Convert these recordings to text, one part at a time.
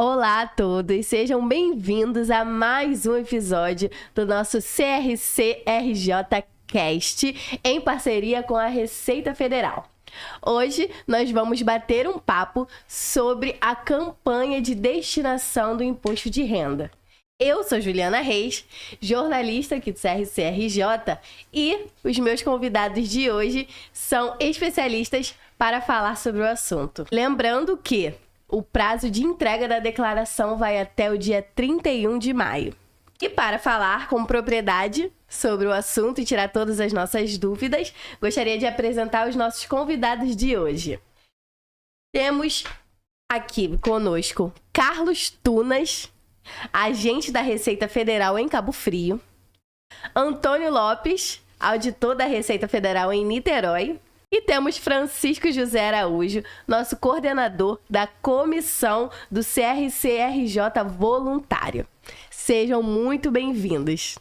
Olá a todos, sejam bem-vindos a mais um episódio do nosso CRC RJ Cast em parceria com a Receita Federal. Hoje nós vamos bater um papo sobre a campanha de destinação do imposto de renda. Eu sou Juliana Reis, jornalista aqui do CRC RJ, e os meus convidados de hoje são especialistas para falar sobre o assunto. Lembrando que o prazo de entrega da declaração vai até o dia 31 de maio. E para falar com propriedade sobre o assunto e tirar todas as nossas dúvidas, gostaria de apresentar os nossos convidados de hoje. Temos aqui conosco Carlos Tunas, agente da Receita Federal em Cabo Frio, Antônio Lopes, auditor da Receita Federal em Niterói, e temos Francisco José Araújo, nosso coordenador da comissão do CRC-RJ Voluntário. Sejam muito bem-vindos.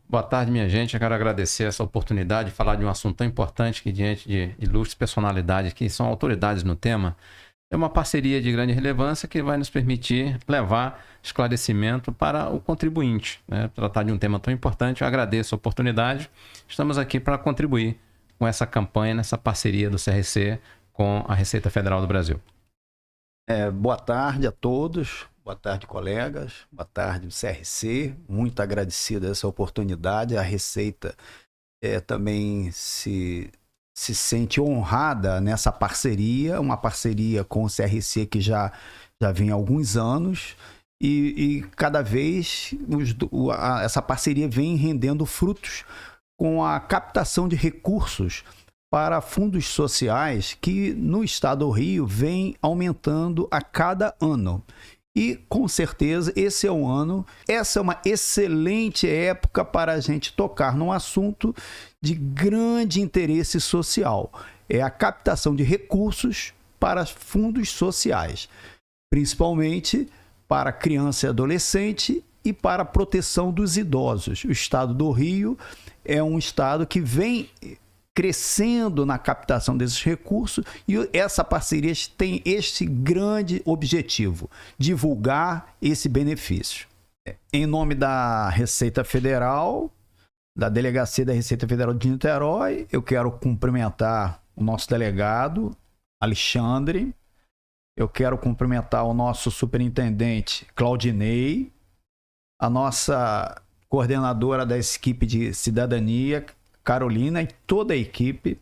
Boa tarde, minha gente. Eu quero agradecer essa oportunidade de falar de um assunto tão importante que, diante de ilustres personalidades que são autoridades no tema, é uma parceria de grande relevância que vai nos permitir levar esclarecimento para o contribuinte, né? Tratar de um tema tão importante. Eu agradeço a oportunidade. Estamos aqui para contribuir com essa campanha, nessa parceria do CRC com a Receita Federal do Brasil. Boa tarde a todos, boa tarde, colegas, boa tarde, CRC. Muito agradecido a essa oportunidade. A Receita também se sente honrada nessa parceria, uma parceria com o CRC que já vem há alguns anos. E cada vez essa parceria vem rendendo frutos com a captação de recursos para fundos sociais que no estado do Rio vem aumentando a cada ano. E com certeza esse é um ano, essa é uma excelente época para a gente tocar num assunto de grande interesse social. É a captação de recursos para fundos sociais, principalmente para criança e adolescente e para a proteção dos idosos. O estado do Rio é um estado que vem crescendo na captação desses recursos e essa parceria tem este grande objetivo: divulgar esse benefício. Em nome da Receita Federal, da Delegacia da Receita Federal de Niterói, eu quero cumprimentar o nosso delegado, Alexandre. Eu quero cumprimentar o nosso superintendente, Claudinei, a nossa coordenadora da equipe de cidadania, Carolina, e toda a equipe.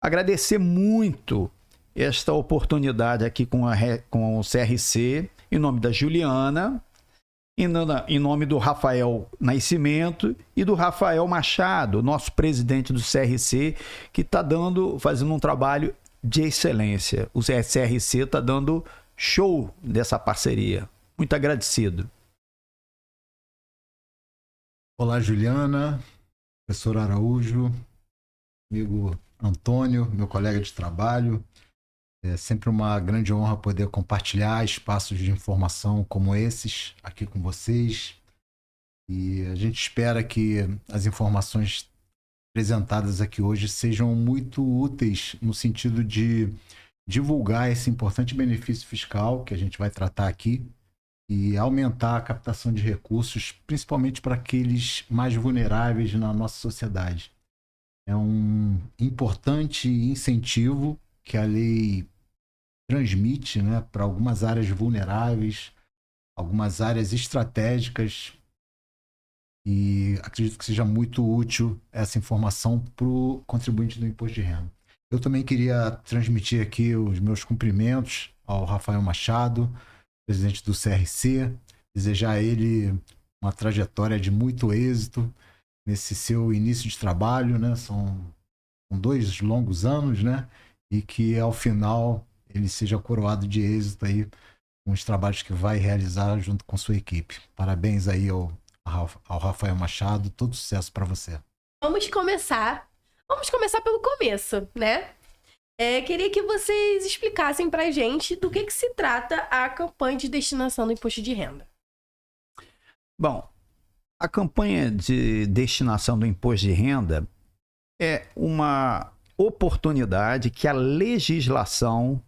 Agradecer muito esta oportunidade aqui com o CRC, em nome da Juliana, em nome do Rafael Nascimento e do Rafael Machado, nosso presidente do CRC, que está fazendo um trabalho de excelência. O CRC está dando show dessa parceria. Muito agradecido. Olá, Juliana, professor Araújo, amigo Antônio, meu colega de trabalho. É sempre uma grande honra poder compartilhar espaços de informação como esses aqui com vocês. E a gente espera que as informações apresentadas aqui hoje sejam muito úteis no sentido de divulgar esse importante benefício fiscal que a gente vai tratar aqui e aumentar a captação de recursos, principalmente para aqueles mais vulneráveis na nossa sociedade. É um importante incentivo que a lei transmite, né, para algumas áreas vulneráveis, algumas áreas estratégicas, e acredito que seja muito útil essa informação para o contribuinte do imposto de renda. Eu também queria transmitir aqui os meus cumprimentos ao Rafael Machado, presidente do CRC, desejar a ele uma trajetória de muito êxito nesse seu início de trabalho, né? São 2 longos anos, né? E que ao final ele seja coroado de êxito aí com os trabalhos que vai realizar junto com sua equipe. Parabéns aí ao Rafael Machado, todo sucesso para você. Vamos começar pelo começo, né? Queria que vocês explicassem pra gente do que se trata a campanha de destinação do imposto de renda. Bom, a campanha de destinação do imposto de renda é uma oportunidade que a legislação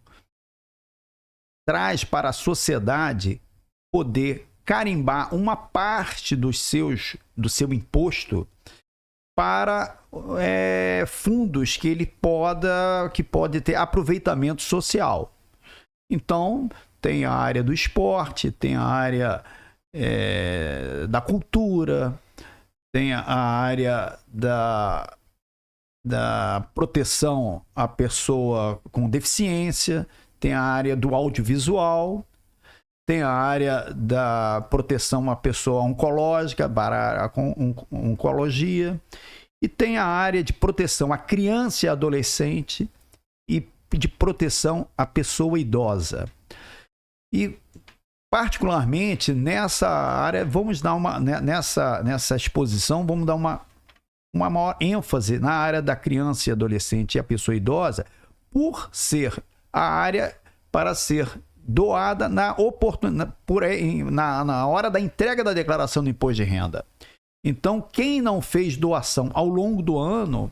traz para a sociedade poder carimbar uma parte do seu imposto para fundos que pode ter aproveitamento social. Então, tem a área do esporte, tem a área da cultura, tem a área da proteção à pessoa com deficiência, tem a área do audiovisual, tem a área da proteção à pessoa oncológica, para oncologia, e tem a área de proteção à criança e adolescente e de proteção à pessoa idosa. E, particularmente, nessa área, vamos dar nessa exposição, vamos dar uma maior ênfase na área da criança e adolescente e a pessoa idosa, por ser a área para ser doada na hora da entrega da declaração do imposto de renda. Então, quem não fez doação ao longo do ano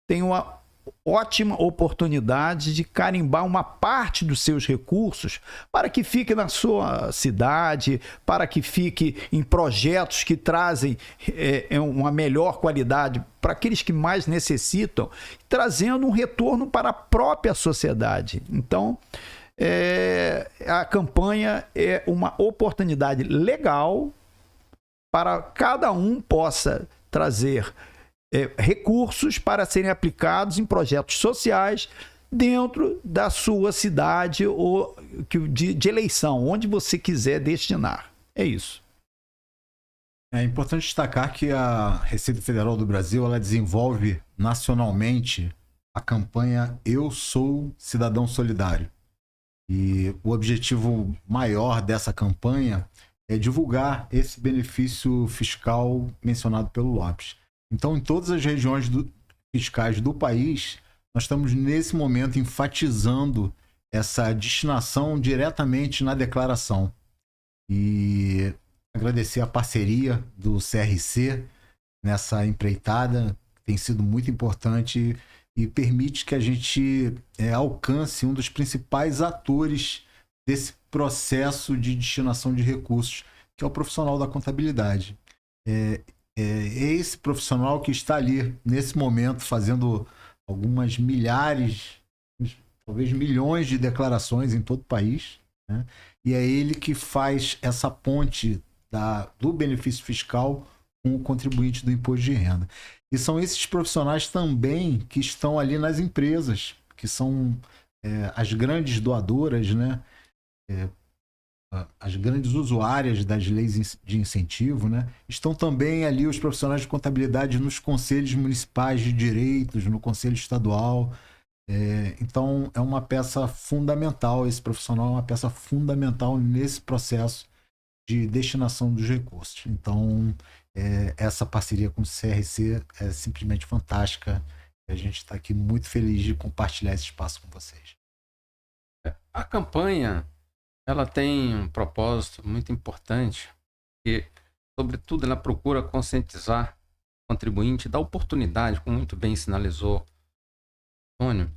tem uma ótima oportunidade de carimbar uma parte dos seus recursos para que fique na sua cidade, para que fique em projetos que trazem uma melhor qualidade para aqueles que mais necessitam, trazendo um retorno para a própria sociedade. Então, a campanha é uma oportunidade legal para cada um possa trazer recursos para serem aplicados em projetos sociais dentro da sua cidade ou de eleição, onde você quiser destinar. É isso. É importante destacar que a Receita Federal do Brasil ela desenvolve nacionalmente a campanha Eu Sou Cidadão Solidário. E o objetivo maior dessa campanha é divulgar esse benefício fiscal mencionado pelo Lopes. Então, em todas as regiões fiscais do país, nós estamos nesse momento enfatizando essa destinação diretamente na declaração. E agradecer a parceria do CRC nessa empreitada, que tem sido muito importante e permite que a gente alcance um dos principais atores desse processo de destinação de recursos, que é o profissional da contabilidade. É esse profissional que está ali, nesse momento, fazendo algumas milhares, talvez milhões de declarações em todo o país, né? E é ele que faz essa ponte do benefício fiscal com o contribuinte do imposto de renda. E são esses profissionais também que estão ali nas empresas, que são as grandes doadoras, né? As grandes usuárias das leis de incentivo, né? Estão também ali os profissionais de contabilidade nos conselhos municipais de direitos, no conselho estadual. Então, é uma peça fundamental, esse profissional é uma peça fundamental nesse processo de destinação dos recursos. Então, essa parceria com o CRC é simplesmente fantástica. A gente está aqui muito feliz de compartilhar esse espaço com vocês. A campanha ela tem um propósito muito importante que, sobretudo, ela procura conscientizar o contribuinte da oportunidade, como muito bem sinalizou Antônio,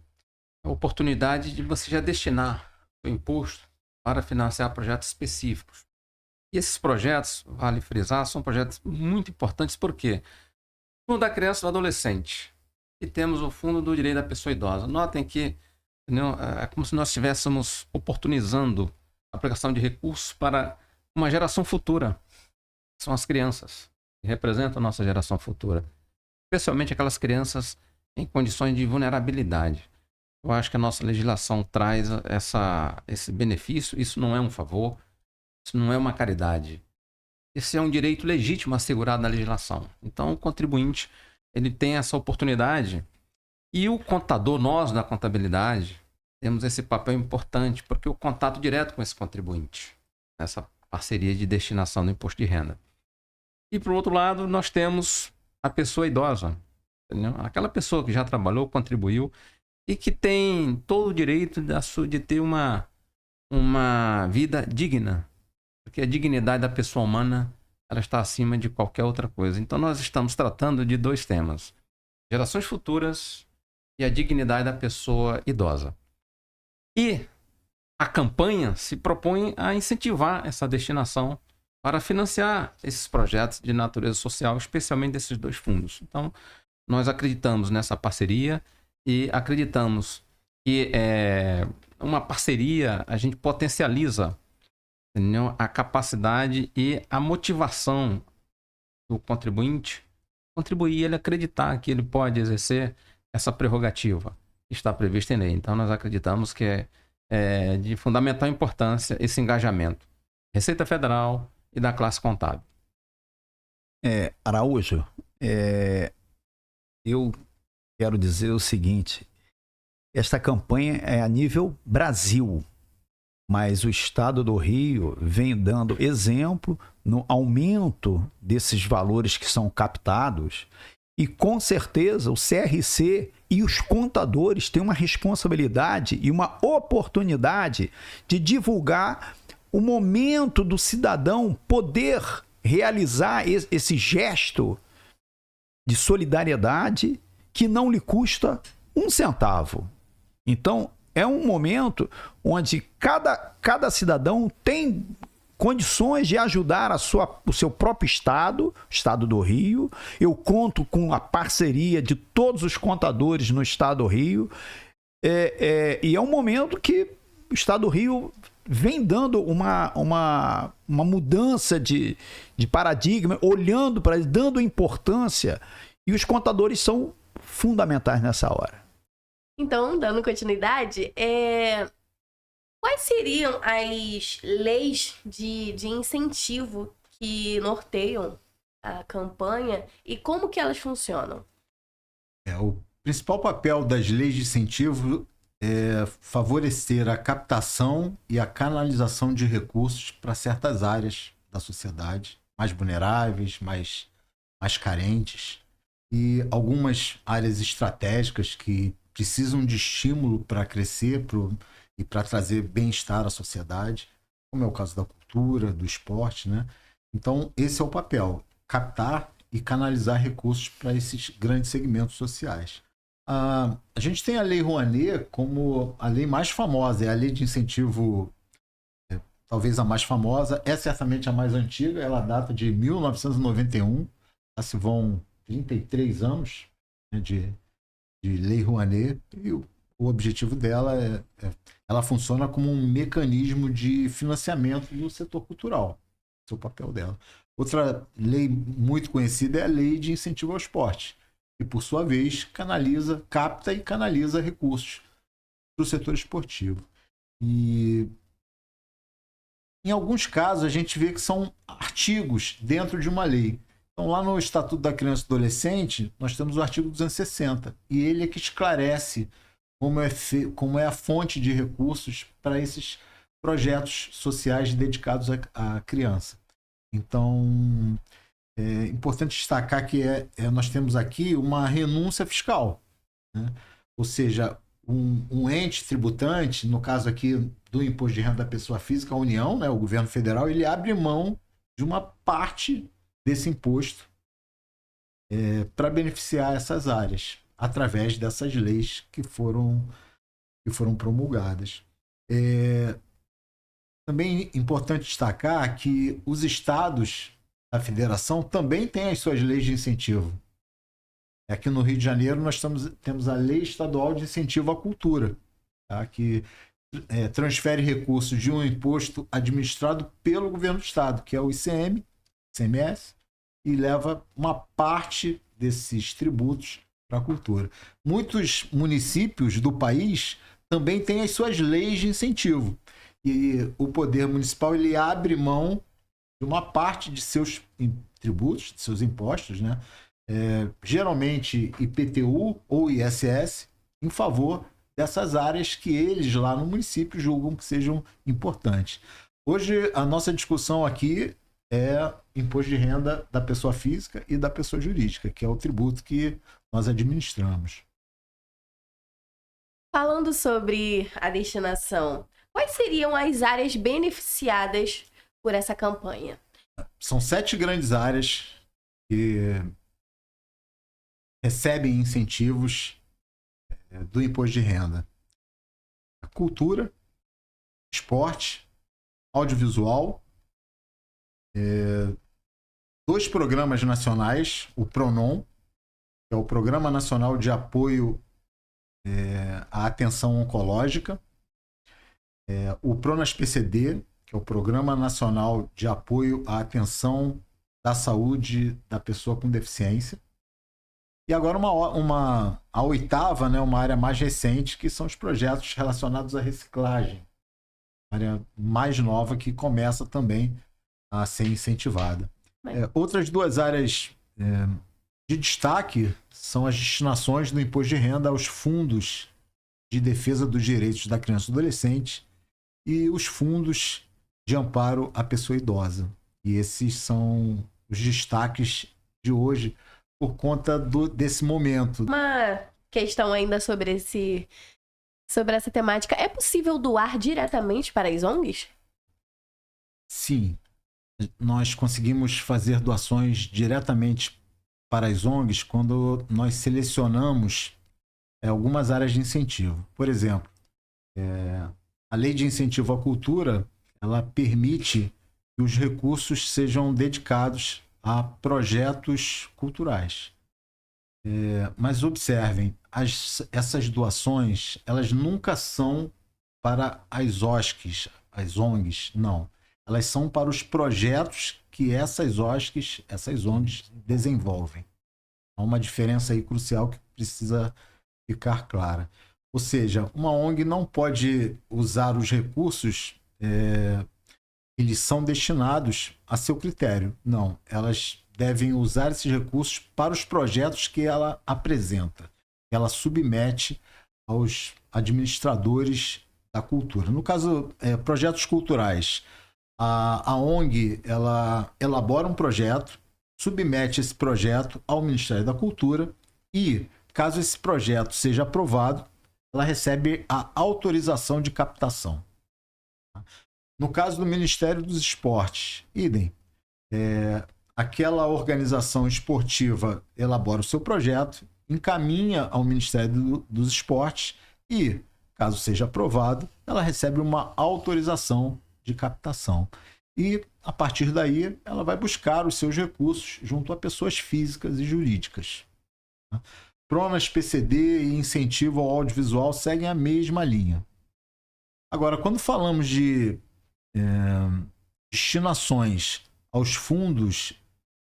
a oportunidade de você já destinar o imposto para financiar projetos específicos. E esses projetos, vale frisar, são projetos muito importantes porque o Fundo da Criança e do Adolescente e temos o Fundo do Direito da Pessoa Idosa. Notem que é como se nós estivéssemos oportunizando a aplicação de recursos para uma geração futura. São as crianças que representam a nossa geração futura, especialmente aquelas crianças em condições de vulnerabilidade. Eu acho que a nossa legislação traz esse benefício. Isso não é um favor, isso não é uma caridade. Esse é um direito legítimo assegurado na legislação. Então, o contribuinte ele tem essa oportunidade. E o contador, nós da contabilidade, temos esse papel importante, porque o contato direto com esse contribuinte, essa parceria de destinação do imposto de renda. E, por outro lado, nós temos a pessoa idosa, entendeu? Aquela pessoa que já trabalhou, contribuiu e que tem todo o direito de ter uma vida digna, porque a dignidade da pessoa humana ela está acima de qualquer outra coisa. Então, nós estamos tratando de dois temas: gerações futuras e a dignidade da pessoa idosa. E a campanha se propõe a incentivar essa destinação para financiar esses projetos de natureza social, especialmente desses dois fundos. Então, nós acreditamos nessa parceria e acreditamos que uma parceria a gente potencializa, entendeu? A capacidade e a motivação do contribuinte contribuir, ele acreditar que ele pode exercer essa prerrogativa que está prevista em lei. Então, nós acreditamos que é de fundamental importância esse engajamento. Receita Federal e da classe contábil. Araújo, eu quero dizer o seguinte, esta campanha é a nível Brasil, mas o Estado do Rio vem dando exemplo no aumento desses valores que são captados e, com certeza, o CRC e os contadores têm uma responsabilidade e uma oportunidade de divulgar o momento do cidadão poder realizar esse gesto de solidariedade que não lhe custa um centavo. Então, é um momento onde cada cidadão tem condições de ajudar o seu próprio estado, o Estado do Rio. Eu conto com a parceria de todos os contadores no Estado do Rio. E é um momento que o Estado do Rio vem dando uma mudança de paradigma, olhando para ele, dando importância, e os contadores são fundamentais nessa hora. Então, dando continuidade, quais seriam as leis de incentivo que norteiam a campanha e como que elas funcionam? O principal papel das leis de incentivo é favorecer a captação e a canalização de recursos para certas áreas da sociedade, mais vulneráveis, mais carentes, e algumas áreas estratégicas que precisam de estímulo para crescer e para trazer bem-estar à sociedade, como é o caso da cultura, do esporte, né? Então, esse é o papel, captar e canalizar recursos para esses grandes segmentos sociais. A gente tem a Lei Rouanet como a lei mais famosa, é a lei de incentivo, talvez a mais famosa, é certamente a mais antiga, ela data de 1991, já se vão 33 anos, né, de Lei Rouanet, e o objetivo dela ela funciona como um mecanismo de financiamento do setor cultural, esse é o papel dela. Outra lei muito conhecida é a Lei de Incentivo ao Esporte, que, por sua vez, capta e canaliza recursos para o setor esportivo. E, em alguns casos, a gente vê que são artigos dentro de uma lei. Então, lá no Estatuto da Criança e do Adolescente, nós temos o artigo 260, e ele é que esclarece como é a fonte de recursos para esses projetos sociais dedicados à criança. Então, é importante destacar que nós temos aqui uma renúncia fiscal, né? Ou seja, um ente tributante, no caso aqui do imposto de renda da pessoa física, a União, né, o governo federal, ele abre mão de uma parte desse imposto para beneficiar essas áreas, através dessas leis que foram promulgadas. Também é importante destacar que os estados da federação também têm as suas leis de incentivo. Aqui no Rio de Janeiro nós temos a Lei Estadual de Incentivo à Cultura, tá? Que transfere recursos de um imposto administrado pelo governo do estado, que é o ICMS, e leva uma parte desses tributos para a cultura. Muitos municípios do país também têm as suas leis de incentivo, e o poder municipal ele abre mão de uma parte de seus tributos, de seus impostos, né? Geralmente IPTU ou ISS, em favor dessas áreas que eles lá no município julgam que sejam importantes. Hoje a nossa discussão aqui é imposto de renda da pessoa física e da pessoa jurídica, que é o tributo que nós administramos. Falando sobre a destinação, quais seriam as áreas beneficiadas por essa campanha? São 7 grandes áreas que recebem incentivos do imposto de renda: a cultura, esporte, audiovisual, 2 programas nacionais, o PRONON, que é o Programa Nacional de Apoio à Atenção Oncológica, o PRONAS-PCD, que é o Programa Nacional de Apoio à Atenção da Saúde da Pessoa com Deficiência. E agora a 8ª, né, uma área mais recente, que são os projetos relacionados à reciclagem. Área mais nova que começa também a ser incentivada. Outras 2 áreas de destaque são as destinações do imposto de renda aos fundos de defesa dos direitos da criança e do adolescente e os fundos de amparo à pessoa idosa. E esses são os destaques de hoje por conta desse momento. Uma questão ainda sobre essa temática. É possível doar diretamente para as ONGs? Sim. Nós conseguimos fazer doações diretamente para as ONGs quando nós selecionamos algumas áreas de incentivo. Por exemplo, a Lei de Incentivo à Cultura, ela permite que os recursos sejam dedicados a projetos culturais. Mas observem, essas doações, elas nunca são para as ONGs, não. Elas são para os projetos que essas ONGs desenvolvem. Há uma diferença aí crucial que precisa ficar clara. Ou seja, uma ONG não pode usar os recursos que lhes são destinados a seu critério. Não, elas devem usar esses recursos para os projetos que ela apresenta, que ela submete aos administradores da cultura. No caso, projetos culturais, a ONG ela elabora um projeto, submete esse projeto ao Ministério da Cultura e, caso esse projeto seja aprovado, ela recebe a autorização de captação. No caso do Ministério dos Esportes, idem. Aquela organização esportiva elabora o seu projeto, encaminha ao Ministério dos Esportes e, caso seja aprovado, ela recebe uma autorização de captação. E, a partir daí, ela vai buscar os seus recursos junto a pessoas físicas e jurídicas. PRONAS, PCD e incentivo ao audiovisual seguem a mesma linha. Agora, quando falamos de destinações aos fundos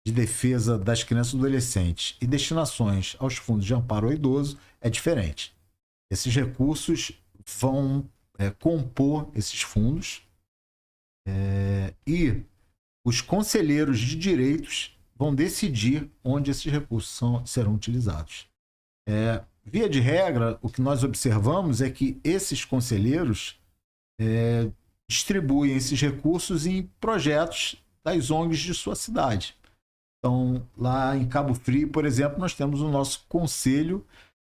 de defesa das crianças e adolescentes e destinações aos fundos de amparo ao idoso, é diferente. Esses recursos vão compor esses fundos e os conselheiros de direitos vão decidir onde esses recursos serão utilizados. Via de regra, o que nós observamos é que esses conselheiros distribuem esses recursos em projetos das ONGs de sua cidade. Então, lá em Cabo Frio, por exemplo, nós temos o nosso Conselho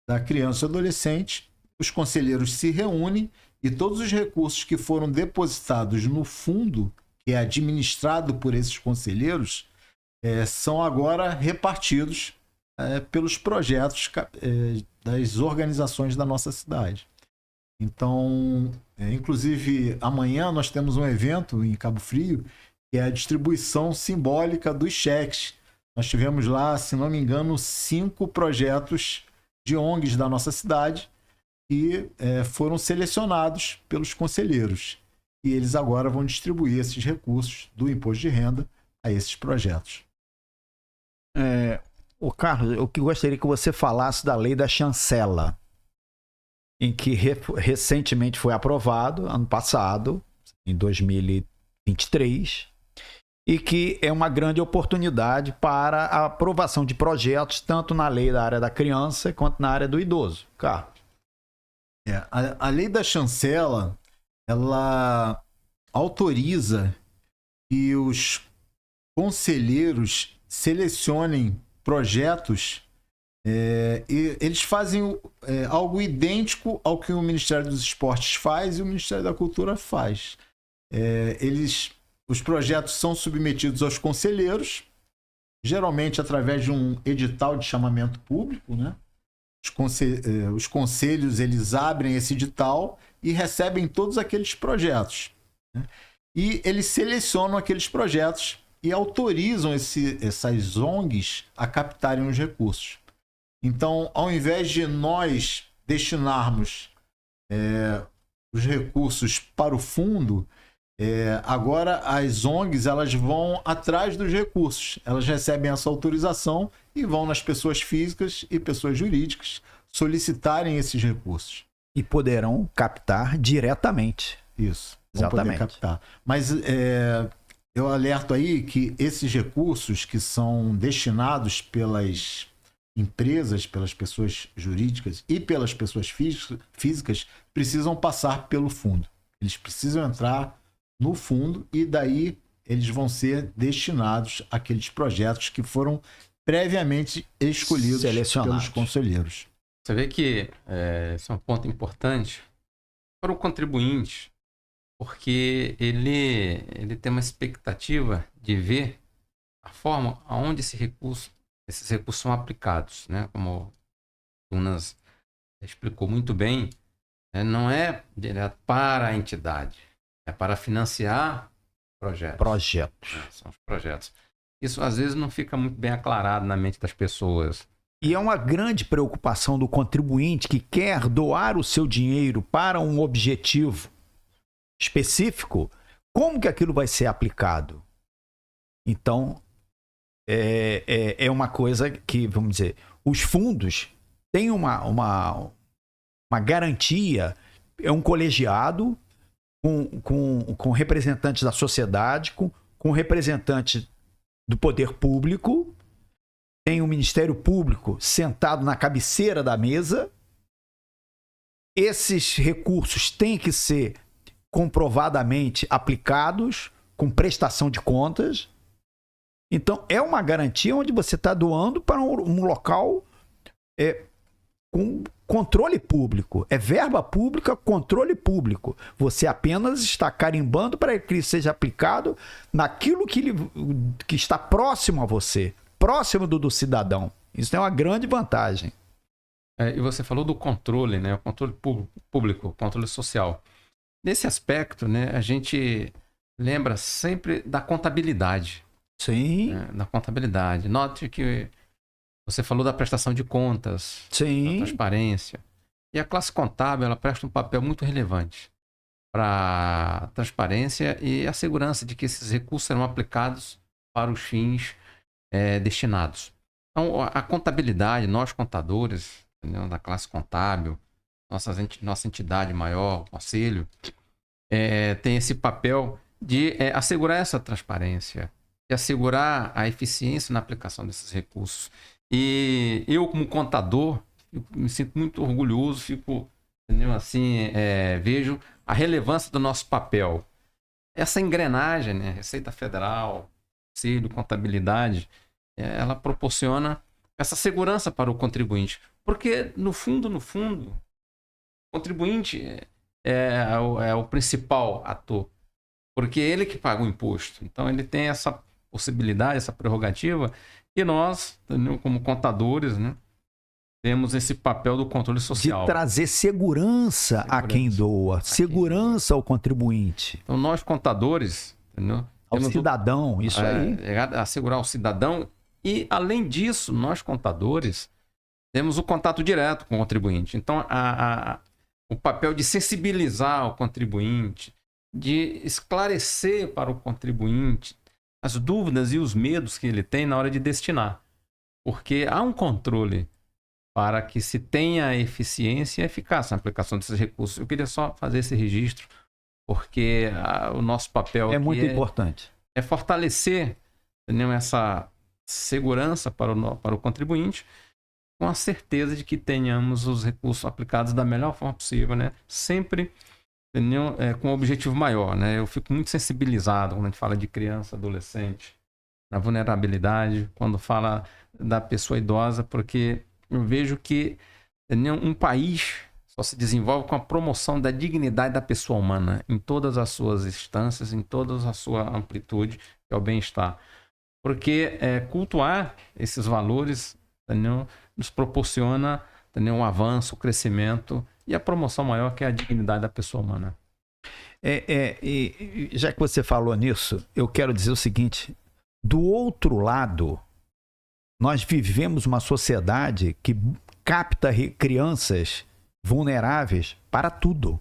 da Criança e Adolescente. Os conselheiros se reúnem e todos os recursos que foram depositados no fundo, que é administrado por esses conselheiros, são agora repartidos pelos projetos das organizações da nossa cidade. Então, inclusive, amanhã nós temos um evento em Cabo Frio, que é a distribuição simbólica dos cheques. Nós tivemos lá, se não me engano, 5 projetos de ONGs da nossa cidade que foram selecionados pelos conselheiros. E eles agora vão distribuir esses recursos do imposto de renda a esses projetos. Carlos, eu gostaria que você falasse da lei da chancela, em que recentemente foi aprovado, ano passado, em 2023, e que é uma grande oportunidade para a aprovação de projetos, tanto na lei da área da criança quanto na área do idoso. Carlos. A lei da chancela, ela autoriza que os conselheiros selecionem projetos e eles fazem algo idêntico ao que o Ministério dos Esportes faz e o Ministério da Cultura faz. Os projetos são submetidos aos conselheiros, geralmente através de um edital de chamamento público, né? Os conselhos eles abrem esse edital e recebem todos aqueles projetos, né? E eles selecionam aqueles projetos e autorizam essas ONGs a captarem os recursos. Então, ao invés de nós destinarmos os recursos para o fundo, agora as ONGs elas vão atrás dos recursos. Elas recebem essa autorização e vão nas pessoas físicas e pessoas jurídicas solicitarem esses recursos. E poderão captar diretamente. Isso, vão Exatamente. poder captar. Mas eu alerto aí que esses recursos que são destinados pelas empresas, pelas pessoas jurídicas e pelas pessoas físicas precisam passar pelo fundo. Eles precisam entrar no fundo e daí eles vão ser destinados àqueles projetos que foram previamente escolhidos pelos conselheiros. Você vê que esse é um ponto importante para o contribuinte, porque ele tem uma expectativa de ver a forma aonde esses recursos são aplicados, né? Como o Tunas explicou muito bem, não é direto para a entidade, é para financiar projetos. São os projetos. Isso às vezes não fica muito bem aclarado na mente das pessoas. E é uma grande preocupação do contribuinte que quer doar o seu dinheiro para um objetivo específico, como que aquilo vai ser aplicado? Então, é uma coisa que, vamos dizer, os fundos têm uma garantia, é um colegiado com representantes da sociedade, com representantes do poder público, tem o Ministério Público sentado na cabeceira da mesa. Esses recursos têm que ser comprovadamente aplicados, com prestação de contas. Então, é uma garantia onde você está doando para um local com controle público. É verba pública, controle público. Você apenas está carimbando para que ele seja aplicado naquilo que está próximo a você, próximo do cidadão. Isso é uma grande vantagem. E você falou do controle, né? O controle público, o controle social. Nesse aspecto, né, a gente lembra sempre da contabilidade. Sim. Da contabilidade. Note que você falou da prestação de contas, Sim. da transparência. E a classe contábil, ela presta um papel muito relevante para a transparência e a segurança de que esses recursos serão aplicados para os fins destinados. Então, a contabilidade, nós contadores, entendeu? Da classe contábil, nossa entidade maior, o conselho, tem esse papel de assegurar essa transparência, de assegurar a eficiência na aplicação desses recursos. E eu, como contador, me sinto muito orgulhoso, entendeu? Assim, vejo a relevância do nosso papel. Essa engrenagem, né? Receita Federal, Conselho, Contabilidade, ela proporciona essa segurança para o contribuinte. Porque, no fundo, o contribuinte é o principal ator. Porque ele que paga o imposto. Então, ele tem essa possibilidade, essa prerrogativa. E nós, entendeu? Como contadores, né, temos esse papel do controle social. De trazer segurança a quem doa, segurança ao contribuinte. Então, nós contadores, entendeu? Ao cidadão, isso aí. Assegurar o cidadão. E, além disso, nós contadores temos o contato direto com o contribuinte. Então, o papel de sensibilizar o contribuinte, de esclarecer para o contribuinte as dúvidas e os medos que ele tem na hora de destinar. Porque há um controle para que se tenha eficiência e eficácia na aplicação desses recursos. Eu queria só fazer esse registro, porque o nosso papel é muito importante. É fortalecer, entendeu? Essa segurança para o contribuinte, com a certeza de que tenhamos os recursos aplicados da melhor forma possível, né? Sempre, entendeu? Com um objetivo maior, né? Eu fico muito sensibilizado quando a gente fala de criança, adolescente, na vulnerabilidade, quando fala da pessoa idosa, porque eu vejo que, entendeu? Um país só se desenvolve com a promoção da dignidade da pessoa humana em todas as suas instâncias, em toda a sua amplitude, que é o bem-estar. Porque cultuar esses valores, entendeu? Nos proporciona, entendeu? Um avanço, um crescimento e a promoção maior, que é a dignidade da pessoa humana. E já que você falou nisso, eu quero dizer o seguinte: do outro lado, nós vivemos uma sociedade que capta crianças vulneráveis para tudo.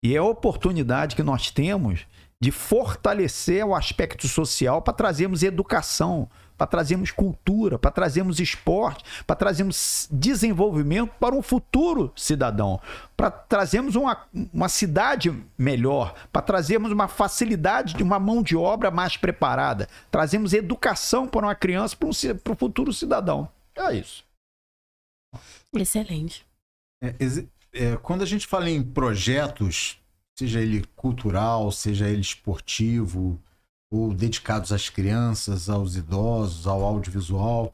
E é a oportunidade que nós temos de fortalecer o aspecto social para trazermos educação, para trazermos cultura, para trazermos esporte, para trazermos desenvolvimento para um futuro cidadão, para trazermos uma cidade melhor, para trazermos uma facilidade de uma mão de obra mais preparada, trazemos educação para uma criança, para um futuro cidadão. É isso. Excelente. Quando a gente fala em projetos, seja ele cultural, seja ele esportivo, ou dedicados às crianças, aos idosos, ao audiovisual,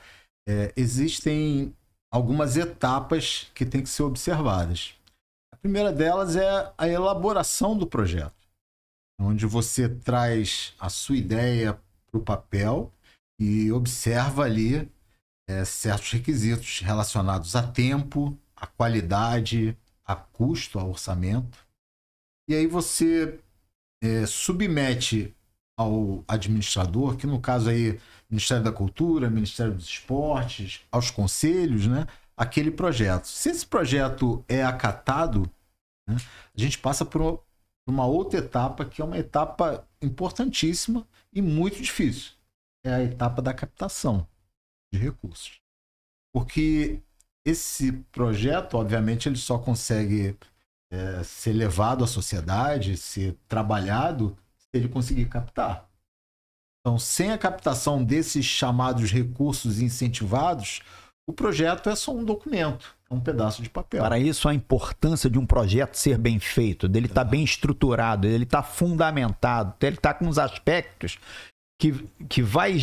existem algumas etapas que têm que ser observadas. A primeira delas é a elaboração do projeto, onde você traz a sua ideia para o papel e observa ali certos requisitos relacionados a tempo, a qualidade, a custo, a orçamento. E aí você submete ao administrador, que no caso aí, Ministério da Cultura, Ministério dos Esportes, aos conselhos, né, aquele projeto. Se esse projeto é acatado, né, a gente passa por uma outra etapa, que é uma etapa importantíssima e muito difícil. É a etapa da captação de recursos. Porque esse projeto, obviamente, ele só consegue ser levado à sociedade, ser trabalhado, se ele conseguir captar. Então, sem a captação desses chamados recursos incentivados, o projeto é só um documento, é um pedaço de papel. Para isso, a importância de um projeto ser bem feito, dele estar bem estruturado, dele estar fundamentado, dele estar com os aspectos que vai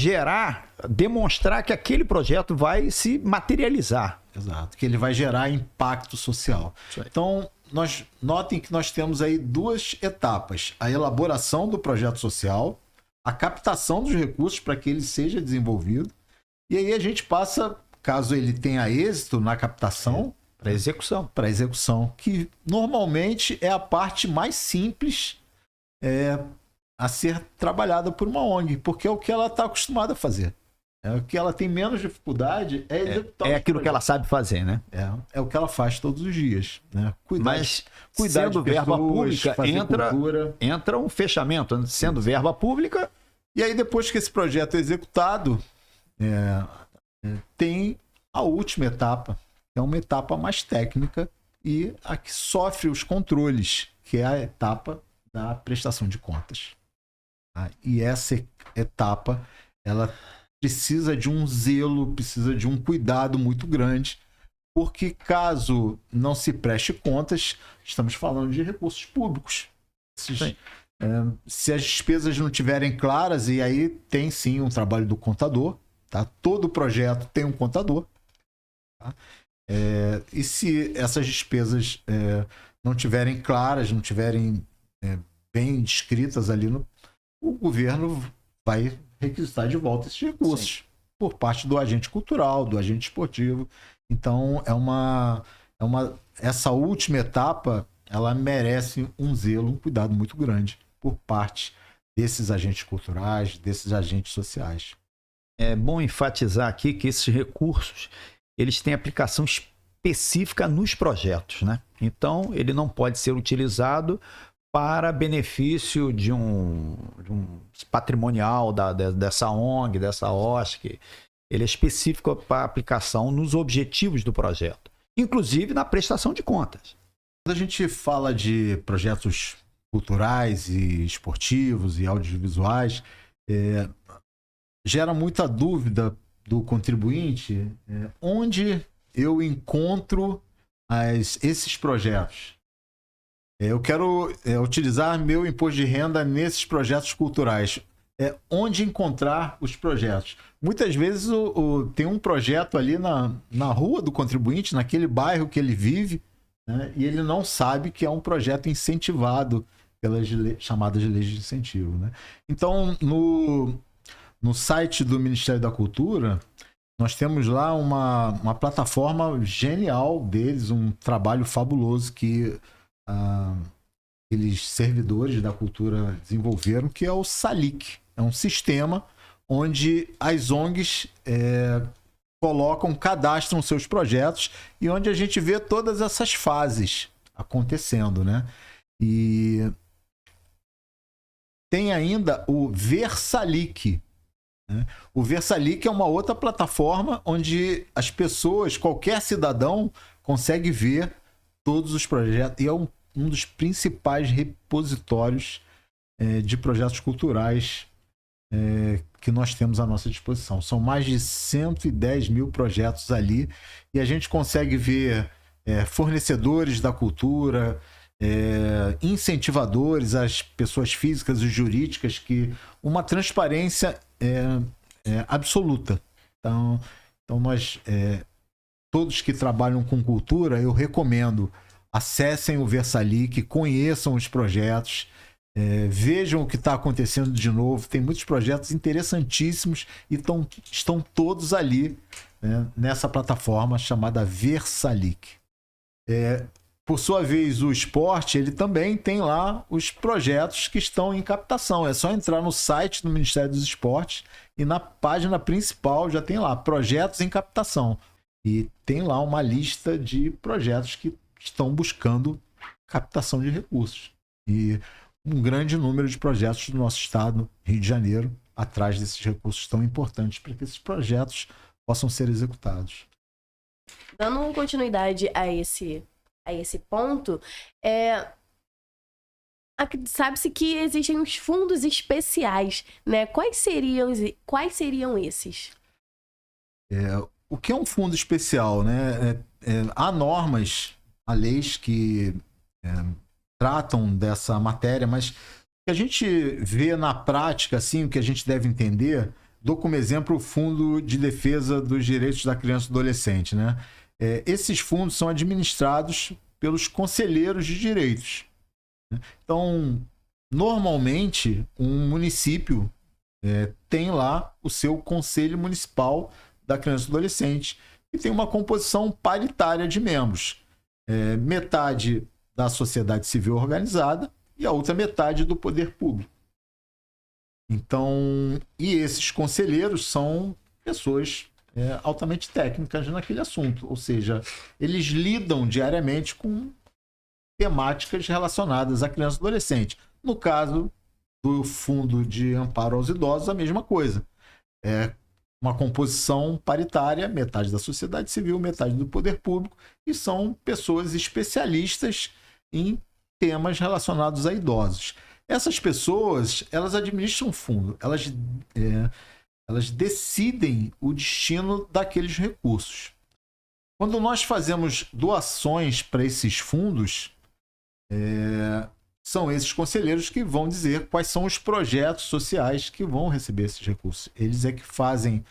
demonstrar que aquele projeto vai se materializar. Exato, que ele vai gerar impacto social. Então, notem que nós temos aí duas etapas: a elaboração do projeto social, a captação dos recursos para que ele seja desenvolvido, e aí a gente passa, caso ele tenha êxito na captação, para execução, que normalmente é a parte mais simples a ser trabalhada por uma ONG, porque é o que ela está acostumada a fazer. O que ela tem menos dificuldade é executar. É aquilo que ela sabe fazer, né? É o que ela faz todos os dias, né? Cuidar sendo de verba pessoas, pública, cultura. entra um fechamento. Sendo verba pública. E aí, depois que esse projeto é executado, tem a última etapa, que é uma etapa mais técnica e a que sofre os controles, que é a etapa da prestação de contas. Tá? E essa etapa, ela precisa de um zelo, precisa de um cuidado muito grande, porque caso não se preste contas, estamos falando de recursos públicos. Se as despesas não estiverem claras, e aí tem sim um trabalho do contador, tá? Todo projeto tem um contador. Tá? E se essas despesas não estiverem claras, não estiverem bem descritas ali, o governo vai requisitar de volta esses recursos por parte do agente cultural, do agente esportivo. Então, essa última etapa, ela merece um zelo, um cuidado muito grande por parte desses agentes culturais, desses agentes sociais. É bom enfatizar aqui que esses recursos, eles têm aplicação específica nos projetos, né? Então, ele não pode ser utilizado para benefício de um patrimonial dessa ONG, dessa OSC. Ele é específico para aplicação nos objetivos do projeto, inclusive na prestação de contas. Quando a gente fala de projetos culturais e esportivos e audiovisuais, gera muita dúvida do contribuinte onde eu encontro esses projetos. Eu quero utilizar meu imposto de renda nesses projetos culturais. Onde encontrar os projetos? Muitas vezes tem um projeto ali na rua do contribuinte, naquele bairro que ele vive, né, e ele não sabe que é um projeto incentivado pelas chamadas leis de incentivo. Né? Então, no site do Ministério da Cultura, Nós temos lá uma plataforma genial deles, um trabalho fabuloso que aqueles servidores da cultura desenvolveram, que é o SALIC. É um sistema onde as ONGs cadastram seus projetos e onde a gente vê todas essas fases acontecendo, né? E tem ainda o Versalic, né? O Versalic é uma outra plataforma onde as pessoas, qualquer cidadão, consegue ver todos os projetos e é um dos principais repositórios de projetos culturais que nós temos à nossa disposição. São mais de 110 mil projetos ali e a gente consegue ver fornecedores da cultura, incentivadores, as pessoas físicas e jurídicas, que uma transparência absoluta. Então nós, todos que trabalham com cultura, eu recomendo, acessem o Versalic, conheçam os projetos, vejam o que está acontecendo de novo. Tem muitos projetos interessantíssimos e estão todos ali, né, nessa plataforma chamada Versalic. Por sua vez, o esporte, ele também tem lá os projetos que estão em captação. É só entrar no site do Ministério dos Esportes e na página principal já tem lá projetos em captação. E tem lá uma lista de projetos que estão buscando captação de recursos. E um grande número de projetos do nosso estado, Rio de Janeiro, atrás desses recursos tão importantes para que esses projetos possam ser executados. Dando continuidade a esse ponto, sabe-se que existem os fundos especiais, né? Quais seriam esses? O que é um fundo especial, né? Há normas, há leis que tratam dessa matéria, mas o que a gente vê na prática, assim, o que a gente deve entender, dou como exemplo o Fundo de Defesa dos Direitos da Criança e do Adolescente, né? Esses fundos são administrados pelos conselheiros de direitos. Então, normalmente, um município tem lá o seu conselho municipal da criança e do adolescente, e tem uma composição paritária de membros. Metade da sociedade civil organizada e a outra metade do poder público. Então, e esses conselheiros são pessoas altamente técnicas naquele assunto, ou seja, eles lidam diariamente com temáticas relacionadas à criança e adolescente. No caso do Fundo de Amparo aos Idosos, a mesma coisa. Uma composição paritária, metade da sociedade civil, metade do poder público, e são pessoas especialistas em temas relacionados a idosos. Essas pessoas, elas administram fundo, elas decidem o destino daqueles recursos. Quando nós fazemos doações para esses fundos, são esses conselheiros que vão dizer quais são os projetos sociais que vão receber esses recursos. Eles que fazem,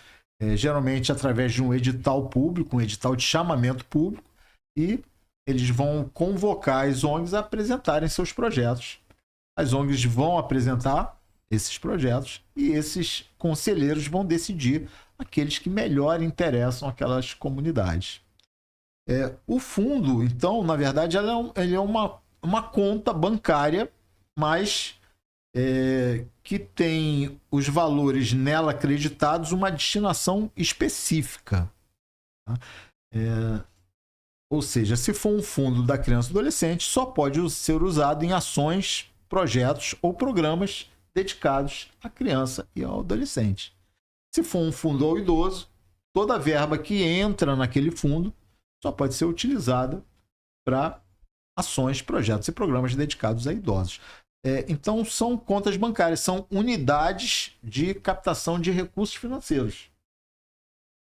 geralmente através de um edital público, um edital de chamamento público, e eles vão convocar as ONGs a apresentarem seus projetos. As ONGs vão apresentar esses projetos e esses conselheiros vão decidir aqueles que melhor interessam aquelas comunidades. O fundo, então, na verdade, ele é uma conta bancária, mas que tem os valores nela acreditados uma destinação específica. Tá? Ou seja, se for um fundo da criança e do adolescente, só pode ser usado em ações, projetos ou programas dedicados à criança e ao adolescente. Se for um fundo ao idoso, toda a verba que entra naquele fundo só pode ser utilizada para ações, projetos e programas dedicados a idosos. Então, são contas bancárias, são unidades de captação de recursos financeiros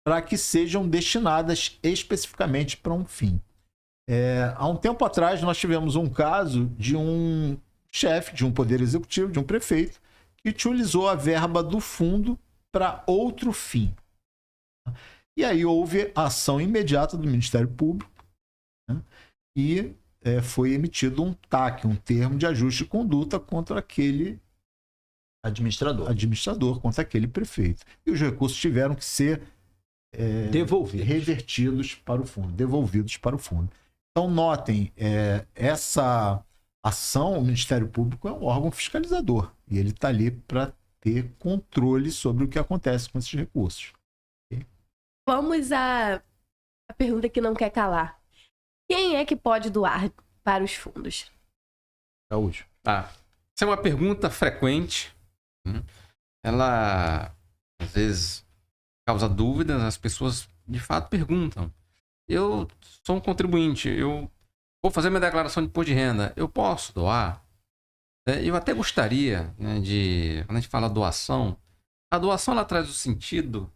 para que sejam destinadas especificamente para um fim. Há um tempo atrás, nós tivemos um caso de um chefe de um poder executivo, de um prefeito, que utilizou a verba do fundo para outro fim. E aí houve a ação imediata do Ministério Público, né? E foi emitido um TAC, um termo de ajuste de conduta contra aquele administrador, contra aquele prefeito. E os recursos tiveram que ser revertidos para o fundo, devolvidos para o fundo. Então, notem, essa ação, o Ministério Público é um órgão fiscalizador e ele está ali para ter controle sobre o que acontece com esses recursos. Vamos à pergunta que não quer calar. Quem é que pode doar para os fundos? Araújo. Essa é uma pergunta frequente. Ela, às vezes, causa dúvidas. As pessoas, de fato, perguntam. Eu sou um contribuinte, eu vou fazer minha declaração de imposto de renda. Eu posso doar? Eu até gostaria, né, quando a gente fala doação, a doação ela traz o sentido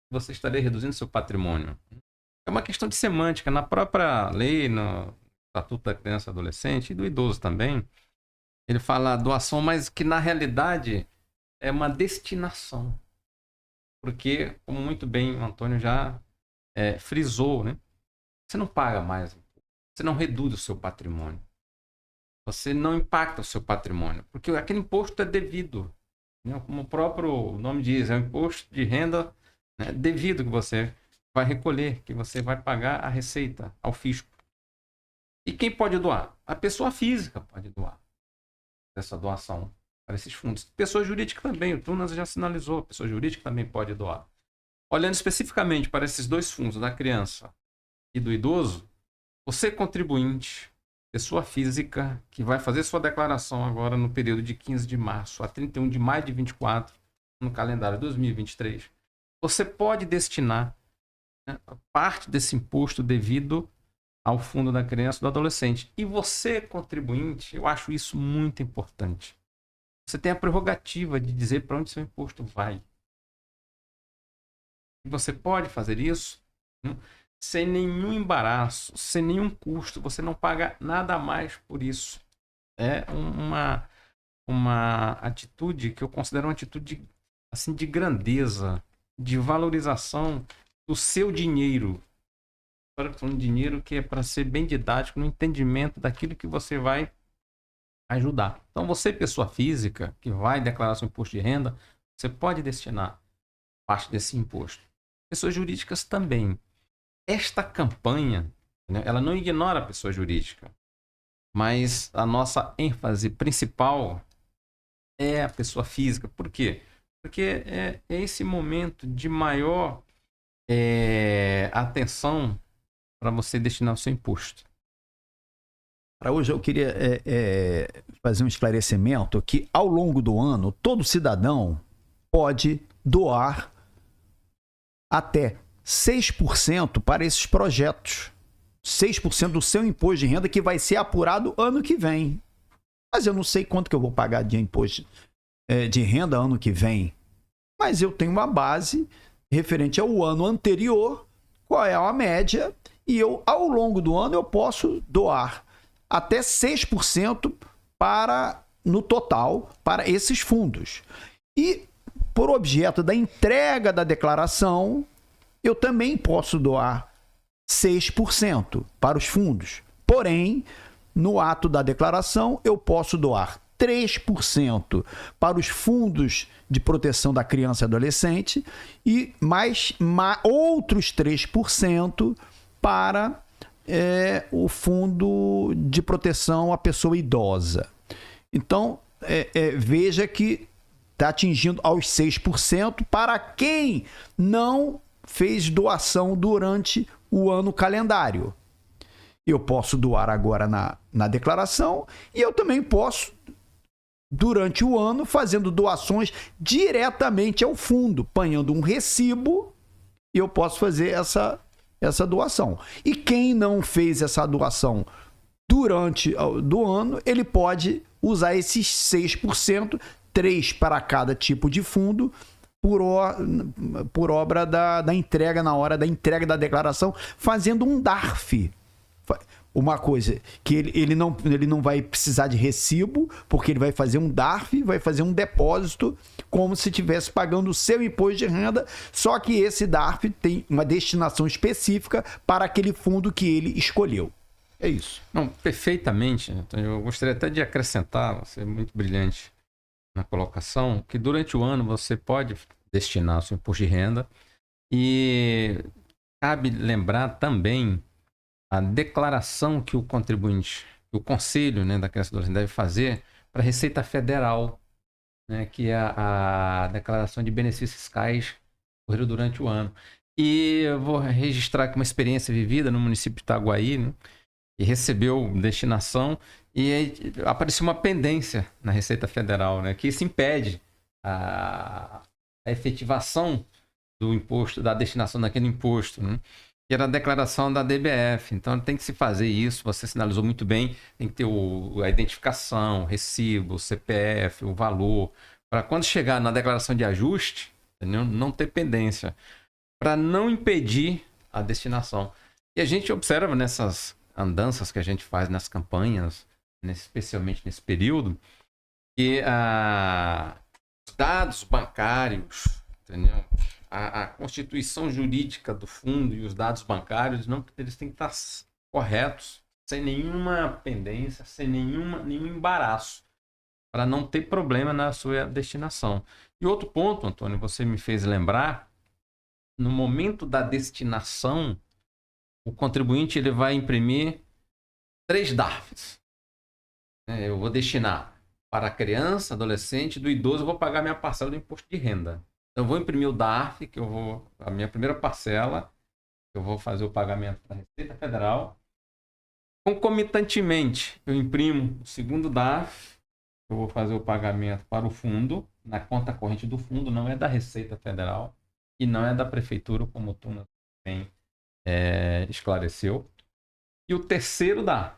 que você estaria reduzindo seu patrimônio. É uma questão de semântica. Na própria lei, no Estatuto da Criança e Adolescente e do idoso também, ele fala doação, mas que na realidade é uma destinação. Porque, como muito bem o Antônio já frisou, né? Você não paga mais, você não reduz o seu patrimônio. Você não impacta o seu patrimônio, porque aquele imposto é devido. Né? Como o próprio nome diz, é um imposto de renda, né, devido que você vai recolher, que você vai pagar a receita ao fisco. E quem pode doar? A pessoa física pode doar essa doação para esses fundos. Pessoa jurídica também, o Tunas já sinalizou, a pessoa jurídica também pode doar. Olhando especificamente para esses dois fundos, da criança e do idoso, você contribuinte, pessoa física, que vai fazer sua declaração agora no período de 15 de março a 31 de maio de 24, no calendário 2023, você pode destinar, né, parte desse imposto devido ao fundo da criança e do adolescente. E você, contribuinte, eu acho isso muito importante. Você tem a prerrogativa de dizer para onde seu imposto vai. Você pode fazer isso, né, sem nenhum embaraço, sem nenhum custo. Você não paga nada a mais por isso. É uma atitude que eu considero uma atitude assim, de grandeza, de valorização do seu dinheiro. Agora falando de dinheiro que é para ser bem didático no entendimento daquilo que você vai ajudar. Então você, pessoa física, que vai declarar seu imposto de renda, você pode destinar parte desse imposto. Pessoas jurídicas também. Esta campanha, né, ela não ignora a pessoa jurídica, mas a nossa ênfase principal é a pessoa física. Por quê? Porque é esse momento de maior atenção para você destinar o seu imposto. Araújo, eu queria fazer um esclarecimento que ao longo do ano, todo cidadão pode doar até 6% para esses projetos. 6% do seu imposto de renda que vai ser apurado ano que vem. Mas eu não sei quanto que eu vou pagar de imposto de renda ano que vem. Mas eu tenho uma base referente ao ano anterior, qual é a média, e eu, ao longo do ano, eu posso doar até 6% no total para esses fundos. E, por objeto da entrega da declaração, eu também posso doar 6% para os fundos. Porém, no ato da declaração, eu posso doar 3% para os fundos de proteção da criança e adolescente e mais outros 3% para o fundo de proteção à pessoa idosa. Então, veja que está atingindo aos 6% para quem não fez doação durante o ano calendário. Eu posso doar agora na declaração e eu também posso, durante o ano, fazendo doações diretamente ao fundo, apanhando um recibo, e eu posso fazer essa doação. E quem não fez essa doação durante o ano, ele pode usar esses 6%, 3% para cada tipo de fundo, por obra da entrega, na hora da entrega da declaração, fazendo um DARF. Uma coisa que ele não vai precisar de recibo, porque ele vai fazer um DARF, vai fazer um depósito, como se estivesse pagando o seu imposto de renda, só que esse DARF tem uma destinação específica para aquele fundo que ele escolheu. É isso. Não, perfeitamente. Então, eu gostaria até de acrescentar, você é muito brilhante na colocação, que durante o ano você pode destinar o seu imposto de renda E cabe lembrar também a declaração que o contribuinte, o conselho, né, da criança e adolescente deve fazer para a Receita Federal, né, que é a declaração de benefícios fiscais ocorrido durante o ano. E eu vou registrar aqui uma experiência vivida no município de Itaguaí, né, e recebeu destinação e aí apareceu uma pendência na Receita Federal, né, que isso impede a efetivação do imposto, da destinação daquele imposto, né? Que era a declaração da DBF. Então tem que se fazer isso, você sinalizou muito bem, tem que ter a identificação, o recibo, o CPF, o valor, para quando chegar na declaração de ajuste, entendeu? Não ter pendência, para não impedir a destinação. E a gente observa nessas andanças que a gente faz nas campanhas, especialmente nesse período, que os dados bancários, entendeu? A constituição jurídica do fundo e os dados bancários, eles têm que estar corretos, sem nenhuma pendência, sem nenhum embaraço, para não ter problema na sua destinação. E outro ponto, Antônio, você me fez lembrar, no momento da destinação, o contribuinte ele vai imprimir 3 DARFs. Eu vou destinar para a criança, adolescente, do idoso, eu vou pagar minha parcela do imposto de renda. Então, eu vou imprimir o DARF, a minha primeira parcela, eu vou fazer o pagamento para a Receita Federal. Concomitantemente, eu imprimo o segundo DARF, eu vou fazer o pagamento para o fundo, na conta corrente do fundo, não é da Receita Federal e não é da Prefeitura, como o Tuna também esclareceu. E o terceiro DARF,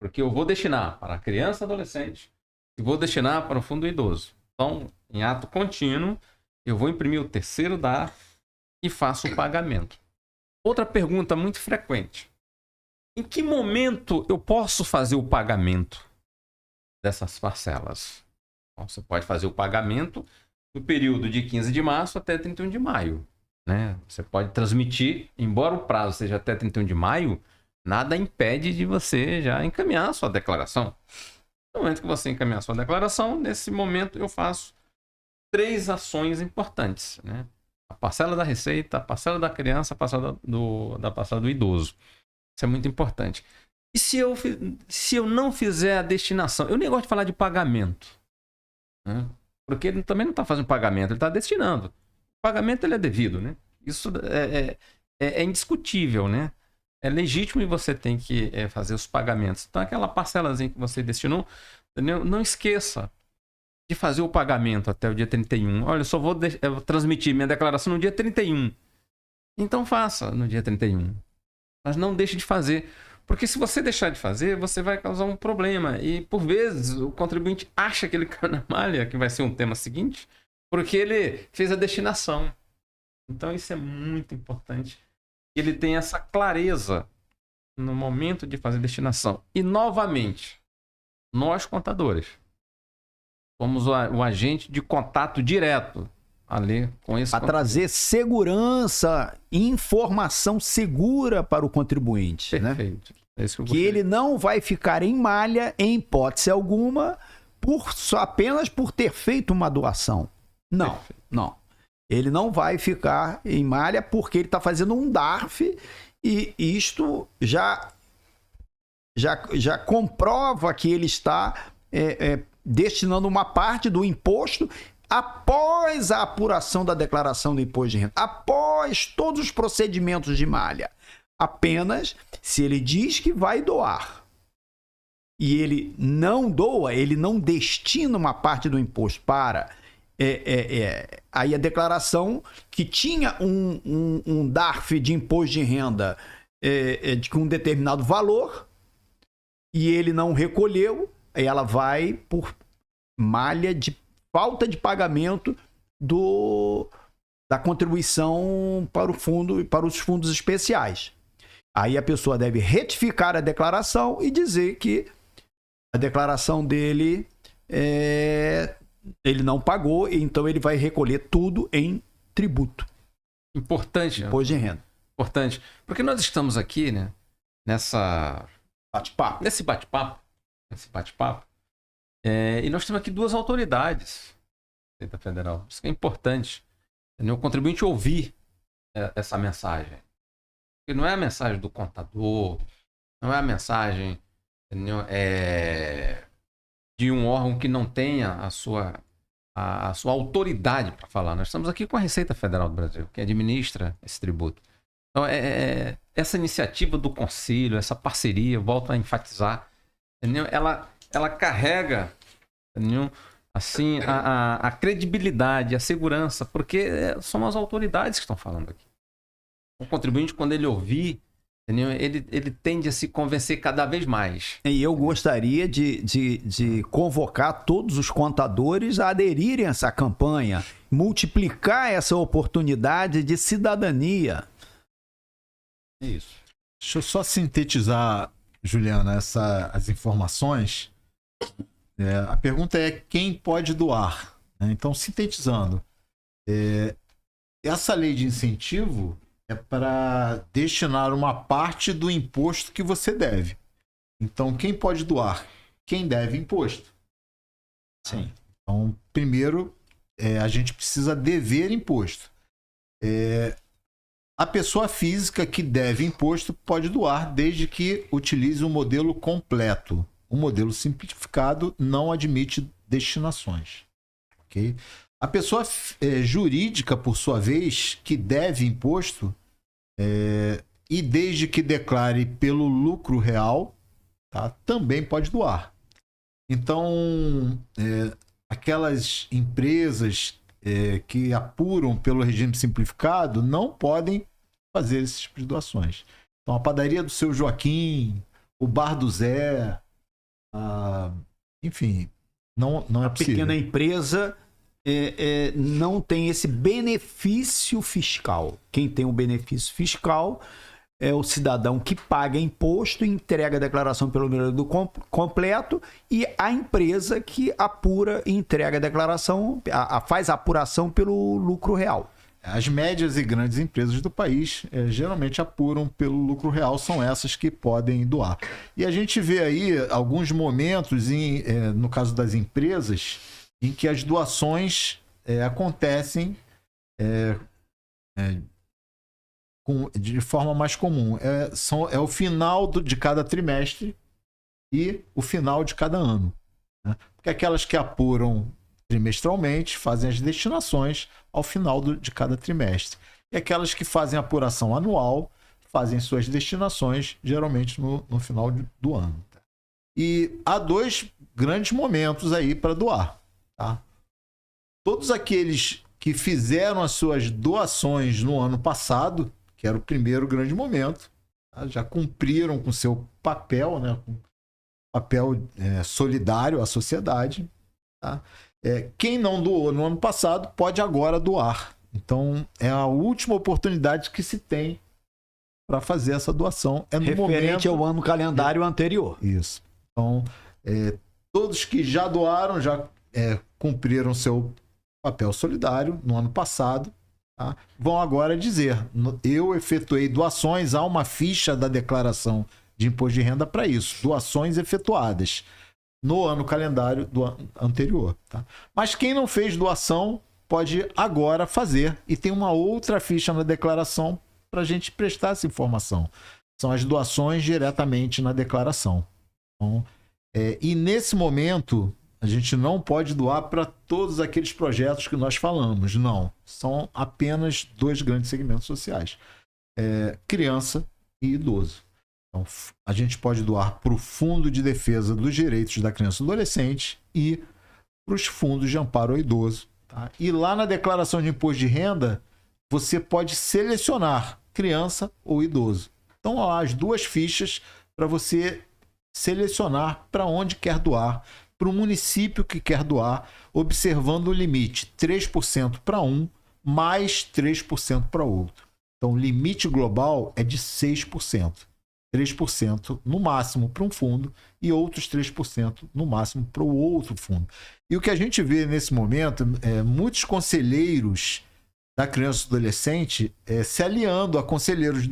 porque eu vou destinar para a criança e adolescente e vou destinar para o fundo idoso. Então, em ato contínuo, eu vou imprimir o terceiro DARF e faço o pagamento. Outra pergunta muito frequente. Em que momento eu posso fazer o pagamento dessas parcelas? Então, você pode fazer o pagamento no período de 15 de março até 31 de maio. Né? Você pode transmitir, embora o prazo seja até 31 de maio, nada impede de você já encaminhar a sua declaração. No momento que você encaminhar a sua declaração, nesse momento eu faço 3 ações importantes, né? A parcela da receita, a parcela da criança, a parcela da parcela do idoso. Isso é muito importante. E se eu não fizer a destinação? Eu nem gosto de falar de pagamento, né? Porque ele também não está fazendo pagamento, ele está destinando. O pagamento ele é devido, né? Isso é indiscutível, né? É legítimo e você tem que fazer os pagamentos. Então, aquela parcelazinha que você destinou, não esqueça de fazer o pagamento até o dia 31. Olha, eu só vou transmitir minha declaração no dia 31. Então faça no dia 31. Mas não deixe de fazer. Porque se você deixar de fazer, você vai causar um problema. E por vezes o contribuinte acha que ele caiu na malha, que vai ser um tema seguinte, porque ele fez a destinação. Então isso é muito importante. Ele tem essa clareza no momento de fazer a destinação. E novamente, nós contadores somos o agente de contato direto ali com esse para trazer segurança, informação segura para o contribuinte. Perfeito. Né? Que ele não vai ficar em malha, em hipótese alguma, apenas por ter feito uma doação. Não, perfeito. Não. Ele não vai ficar em malha porque ele está fazendo um DARF e isto já comprova que ele está destinando uma parte do imposto após a apuração da declaração do imposto de renda, após todos os procedimentos de malha. Apenas se ele diz que vai doar e ele não doa, ele não destina uma parte do imposto para aí a declaração que tinha um DARF de imposto de renda com um determinado valor e ele não recolheu, ela vai por malha de falta de pagamento da contribuição para o fundo e para os fundos especiais. Aí a pessoa deve retificar a declaração e dizer que a declaração dele ele não pagou, então ele vai recolher tudo em tributo. Importante. Imposto de renda. Importante. Porque nós estamos aqui, né, nesse bate-papo, e nós temos aqui 2 autoridades da Receita Federal. Isso que é importante. O contribuinte ouvir essa mensagem. Porque não é a mensagem do contador, não é a mensagem, entendeu? De um órgão que não tenha a sua autoridade para falar. Nós estamos aqui com a Receita Federal do Brasil, que administra esse tributo. Então, essa iniciativa do Conselho, essa parceria, eu volto a enfatizar, entendeu? Ela carrega, entendeu? Assim, a credibilidade, a segurança, porque são as autoridades que estão falando aqui. O contribuinte, quando ele ouvir, entendeu? Ele tende a se convencer cada vez mais. E eu gostaria de convocar todos os contadores a aderirem a essa campanha, multiplicar essa oportunidade de cidadania. É isso. Deixa eu só sintetizar, Juliana, as informações. A pergunta é quem pode doar, né? Então, sintetizando, essa lei de incentivo é para destinar uma parte do imposto que você deve. Então, quem pode doar? Quem deve imposto. Sim. Então, primeiro, a gente precisa dever imposto. A pessoa física que deve imposto pode doar desde que utilize um modelo completo. O modelo simplificado não admite destinações. Okay? A pessoa jurídica, por sua vez, que deve imposto, e desde que declare pelo lucro real, tá, também pode doar. Então, aquelas empresas que apuram pelo regime simplificado não podem fazer esse tipo de doações. Então, a padaria do seu Joaquim, o bar do Zé, enfim, não é possível. A pequena empresa não tem esse benefício fiscal. Quem tem o benefício fiscal é o cidadão que paga imposto, entrega a declaração pelo número completo, e a empresa que apura e entrega a declaração, faz a apuração pelo lucro real. As médias e grandes empresas do país geralmente apuram pelo lucro real, são essas que podem doar. E a gente vê aí alguns momentos, no caso das empresas, em que as doações acontecem de forma mais comum. É o final de cada trimestre e o final de cada ano, né? Porque aquelas que apuram trimestralmente fazem as destinações ao final de cada trimestre. E aquelas que fazem apuração anual fazem suas destinações geralmente no final do ano. E há dois grandes momentos aí para doar. Tá? Todos aqueles que fizeram as suas doações no ano passado, que era o primeiro grande momento, tá? Já cumpriram com seu papel, né? Com papel solidário à sociedade. Tá? Quem não doou no ano passado pode agora doar. Então, é a última oportunidade que se tem para fazer essa doação. No referente ao ano calendário anterior. Isso. Então, todos que já doaram, já cumpriram seu papel solidário no ano passado, tá? Vão agora dizer: eu efetuei doações, há uma ficha da declaração de imposto de renda para isso, doações efetuadas no ano calendário do ano anterior. Tá? Mas quem não fez doação pode agora fazer, e tem uma outra ficha na declaração para a gente prestar essa informação. São as doações diretamente na declaração. Então, e nesse momento, a gente não pode doar para todos aqueles projetos que nós falamos, não. São apenas dois grandes segmentos sociais: criança e idoso. Então, a gente pode doar para o Fundo de Defesa dos Direitos da Criança e do Adolescente e para os fundos de amparo ao idoso. Tá? E lá na declaração de imposto de renda, você pode selecionar criança ou idoso. Então, há as duas fichas para você selecionar para onde quer doar, para o município que quer doar, observando o limite 3% para um, mais 3% para outro. Então, o limite global é de 6%. 3% no máximo para um fundo e outros 3% no máximo para o outro fundo. E o que a gente vê nesse momento muitos conselheiros da criança e do adolescente se aliando a conselheiros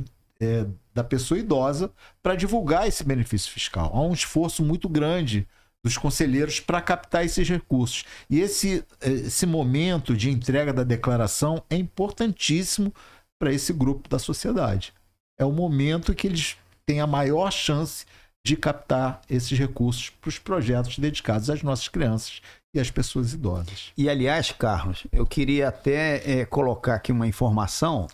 da pessoa idosa para divulgar esse benefício fiscal. Há um esforço muito grande dos conselheiros para captar esses recursos. E esse momento de entrega da declaração é importantíssimo para esse grupo da sociedade. É o momento que eles têm a maior chance de captar esses recursos para os projetos dedicados às nossas crianças e às pessoas idosas. E, aliás, Carlos, eu queria até colocar aqui uma informação.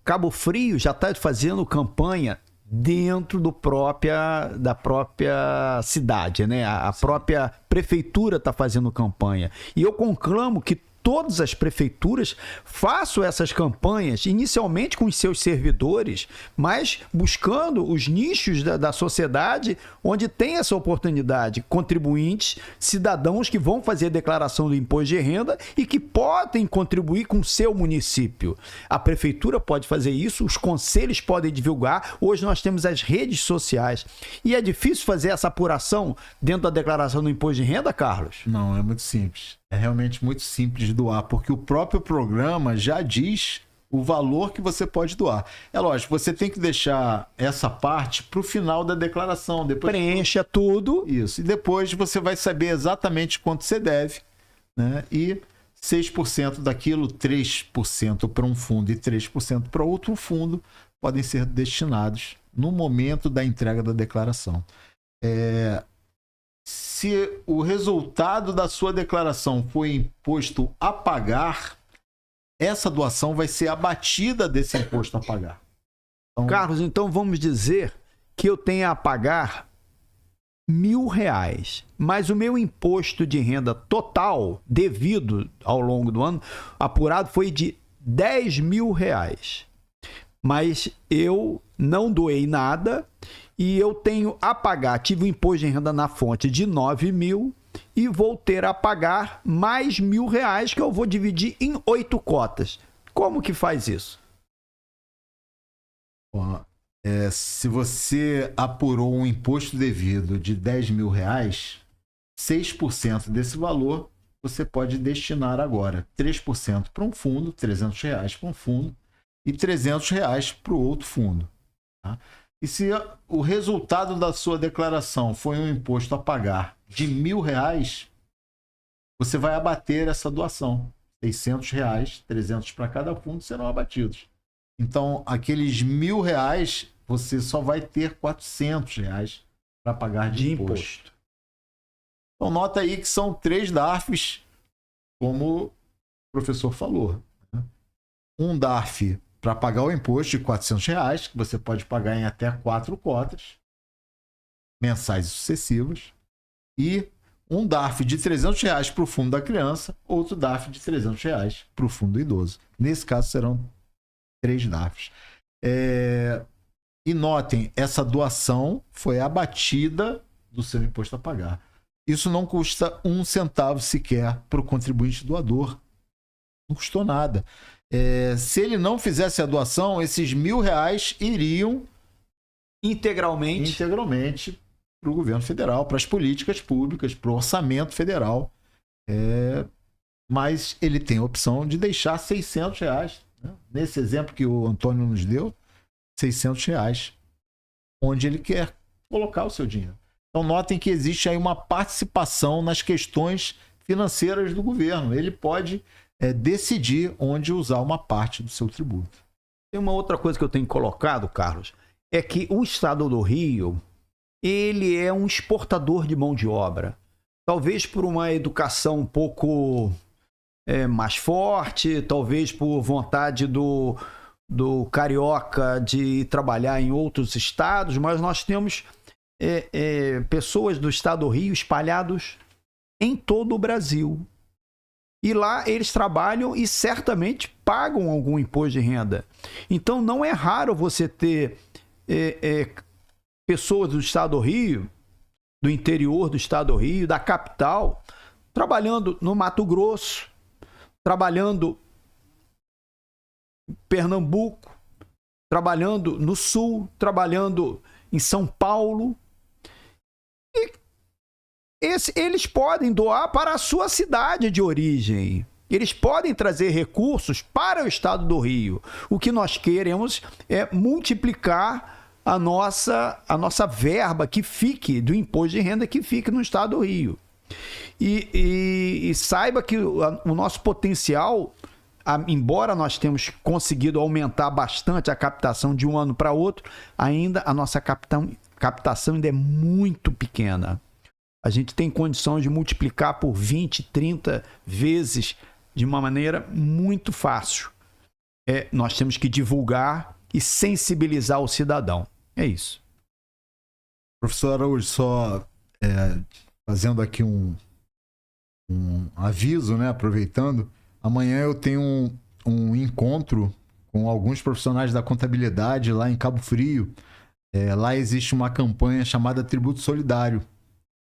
Cabo Frio já está fazendo campanha dentro da própria cidade, né? A própria prefeitura está fazendo campanha. E eu conclamo que todas as prefeituras façam essas campanhas, inicialmente com os seus servidores, mas buscando os nichos da sociedade onde tem essa oportunidade, contribuintes, cidadãos que vão fazer a declaração do imposto de renda e que podem contribuir com o seu município. A prefeitura pode fazer isso, os conselhos podem divulgar, hoje nós temos as redes sociais. E é difícil fazer essa apuração dentro da declaração do imposto de renda, Carlos? Não, é muito simples. É realmente muito simples de doar, porque o próprio programa já diz o valor que você pode doar. É lógico, você tem que deixar essa parte para o final da declaração. Depois preencha tudo. Isso. E depois você vai saber exatamente quanto você deve, né? E 6% daquilo, 3% para um fundo e 3% para outro fundo, podem ser destinados no momento da entrega da declaração. Se o resultado da sua declaração foi imposto a pagar, essa doação vai ser abatida desse imposto a pagar. Então, Carlos, então vamos dizer que eu tenha a pagar R$1.000, mas o meu imposto de renda total, devido ao longo do ano, apurado foi de R$10.000. Mas eu não doei nada e eu tenho a pagar, tive um imposto de renda na fonte de R$9.000 e vou ter a pagar mais R$1.000 que eu vou dividir em 8 cotas. Como que faz isso? Bom, se você apurou um imposto devido de R$10.000, 6% desse valor você pode destinar agora. 3% para um fundo, R$300 para um fundo e R$300 para o outro fundo. Tá? E se o resultado da sua declaração foi um imposto a pagar de R$1.000, você vai abater essa doação. R$600, 300 para cada fundo serão abatidos. Então, aqueles R$1.000, você só vai ter R$400 para pagar de imposto. Então, nota aí que são 3 DARFs, como o professor falou. Né? Um DARF para pagar o imposto de R$400, que você pode pagar em até 4 cotas mensais e sucessivas, e um DARF de R$300 para o fundo da criança, outro DARF de R$300 para o fundo do idoso. Nesse caso, serão 3 DARFs. E notem, essa doação foi abatida do seu imposto a pagar. Isso não custa 1 centavo sequer para o contribuinte doador. Não custou nada. Se ele não fizesse a doação, esses R$1.000 iriam integralmente para o governo federal, para as políticas públicas, para o orçamento federal. Mas ele tem a opção de deixar R$600. Né? Nesse exemplo que o Antônio nos deu, R$600, onde ele quer colocar o seu dinheiro. Então, notem que existe aí uma participação nas questões financeiras do governo. Ele pode decidir onde usar uma parte do seu tributo. Tem uma outra coisa que eu tenho colocado, Carlos, é que o estado do Rio, ele é um exportador de mão de obra. Talvez por uma educação um pouco mais forte, talvez por vontade do carioca de trabalhar em outros estados, mas nós temos pessoas do estado do Rio espalhados em todo o Brasil. E lá eles trabalham e certamente pagam algum imposto de renda. Então não é raro você ter pessoas do estado do Rio, do interior do estado do Rio, da capital, trabalhando no Mato Grosso, trabalhando em Pernambuco, trabalhando no Sul, trabalhando em São Paulo. Eles podem doar para a sua cidade de origem. Eles podem trazer recursos para o estado do Rio. O que nós queremos é multiplicar a nossa verba que fique do imposto de renda que fique no estado do Rio. E saiba que o nosso potencial embora nós tenhamos conseguido aumentar bastante a captação de um ano para outro, ainda a nossa captação ainda é muito pequena. A gente tem condições de multiplicar por 20, 30 vezes de uma maneira muito fácil. Nós temos que divulgar e sensibilizar o cidadão. É isso. Professor Araújo, só fazendo aqui um aviso, né? Aproveitando, amanhã eu tenho um encontro com alguns profissionais da contabilidade lá em Cabo Frio. Lá existe uma campanha chamada Tributo Solidário,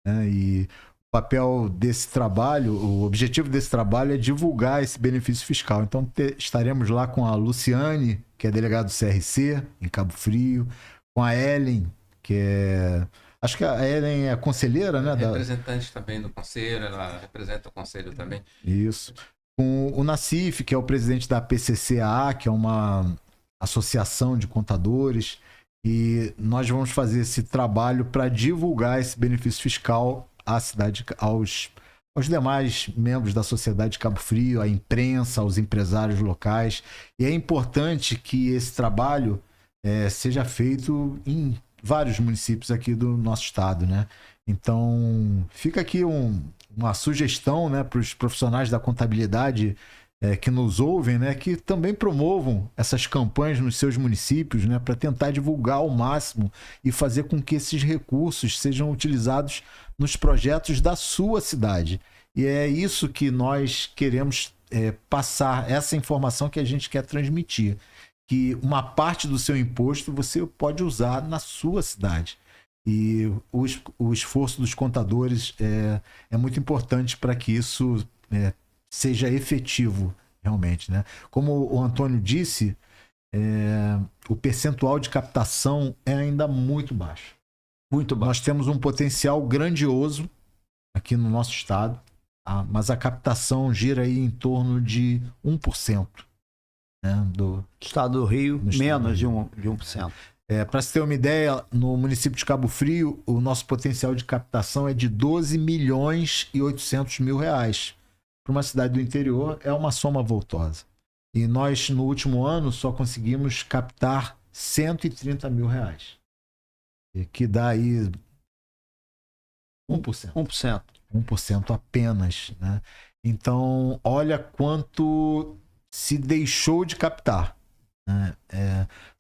né? E o papel desse trabalho, o objetivo desse trabalho é divulgar esse benefício fiscal. Então estaremos lá com a Luciane, que é delegada do CRC em Cabo Frio, com a Ellen, que é... Acho que a Ellen é conselheira, né? Representante também do conselho, ela representa o conselho também. Isso. Com o Nassif, que é o presidente da PCCA, que é uma associação de contadores, e nós vamos fazer esse trabalho para divulgar esse benefício fiscal à cidade, aos demais membros da sociedade de Cabo Frio, à imprensa, aos empresários locais. E é importante que esse trabalho seja feito em vários municípios aqui do nosso estado, né? Então, fica aqui uma sugestão, né, para os profissionais da contabilidade que nos ouvem, né, que também promovam essas campanhas nos seus municípios, né, para tentar divulgar ao máximo e fazer com que esses recursos sejam utilizados nos projetos da sua cidade. E é isso que nós queremos passar, essa informação que a gente quer transmitir, que uma parte do seu imposto você pode usar na sua cidade. E o esforço dos contadores é muito importante para que isso seja efetivo realmente, né? Como o Antônio disse, o percentual de captação é ainda muito baixo. Muito baixo. Nós temos um potencial grandioso aqui no nosso estado, mas a captação gira aí em torno de 1%. Né, do estado do Rio, menos de 1%. Para se ter uma ideia, no município de Cabo Frio, o nosso potencial de captação é de 12 milhões e 800 mil reais. Para uma cidade do interior, é uma soma voltosa. E nós, no último ano, só conseguimos captar 130 mil reais. Que dá aí 1%. 1% apenas. Né? Então, olha quanto se deixou de captar. Né?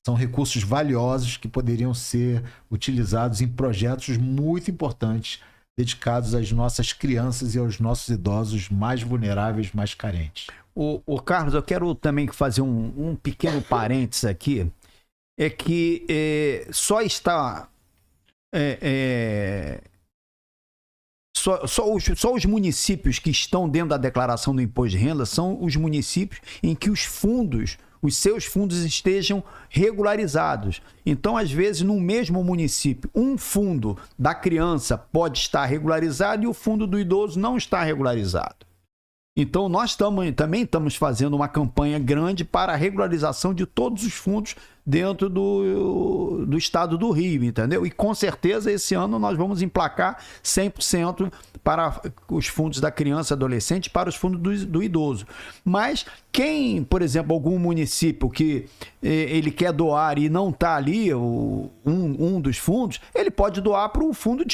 São recursos valiosos que poderiam ser utilizados em projetos muito importantes dedicados às nossas crianças e aos nossos idosos mais vulneráveis, mais carentes. O Carlos, eu quero também fazer um pequeno parênteses aqui, é que só está... Só os municípios que estão dentro da declaração do imposto de renda são os municípios em que os seus fundos estejam regularizados. Então, às vezes, no mesmo município, um fundo da criança pode estar regularizado e o fundo do idoso não está regularizado. Então, nós também estamos fazendo uma campanha grande para a regularização de todos os fundos dentro do estado do Rio, entendeu? E com certeza esse ano nós vamos emplacar 100% para os fundos da criança e adolescente, para os fundos do idoso. Mas quem, por exemplo, algum município que ele quer doar e não está ali, um dos fundos, ele pode doar para um fundo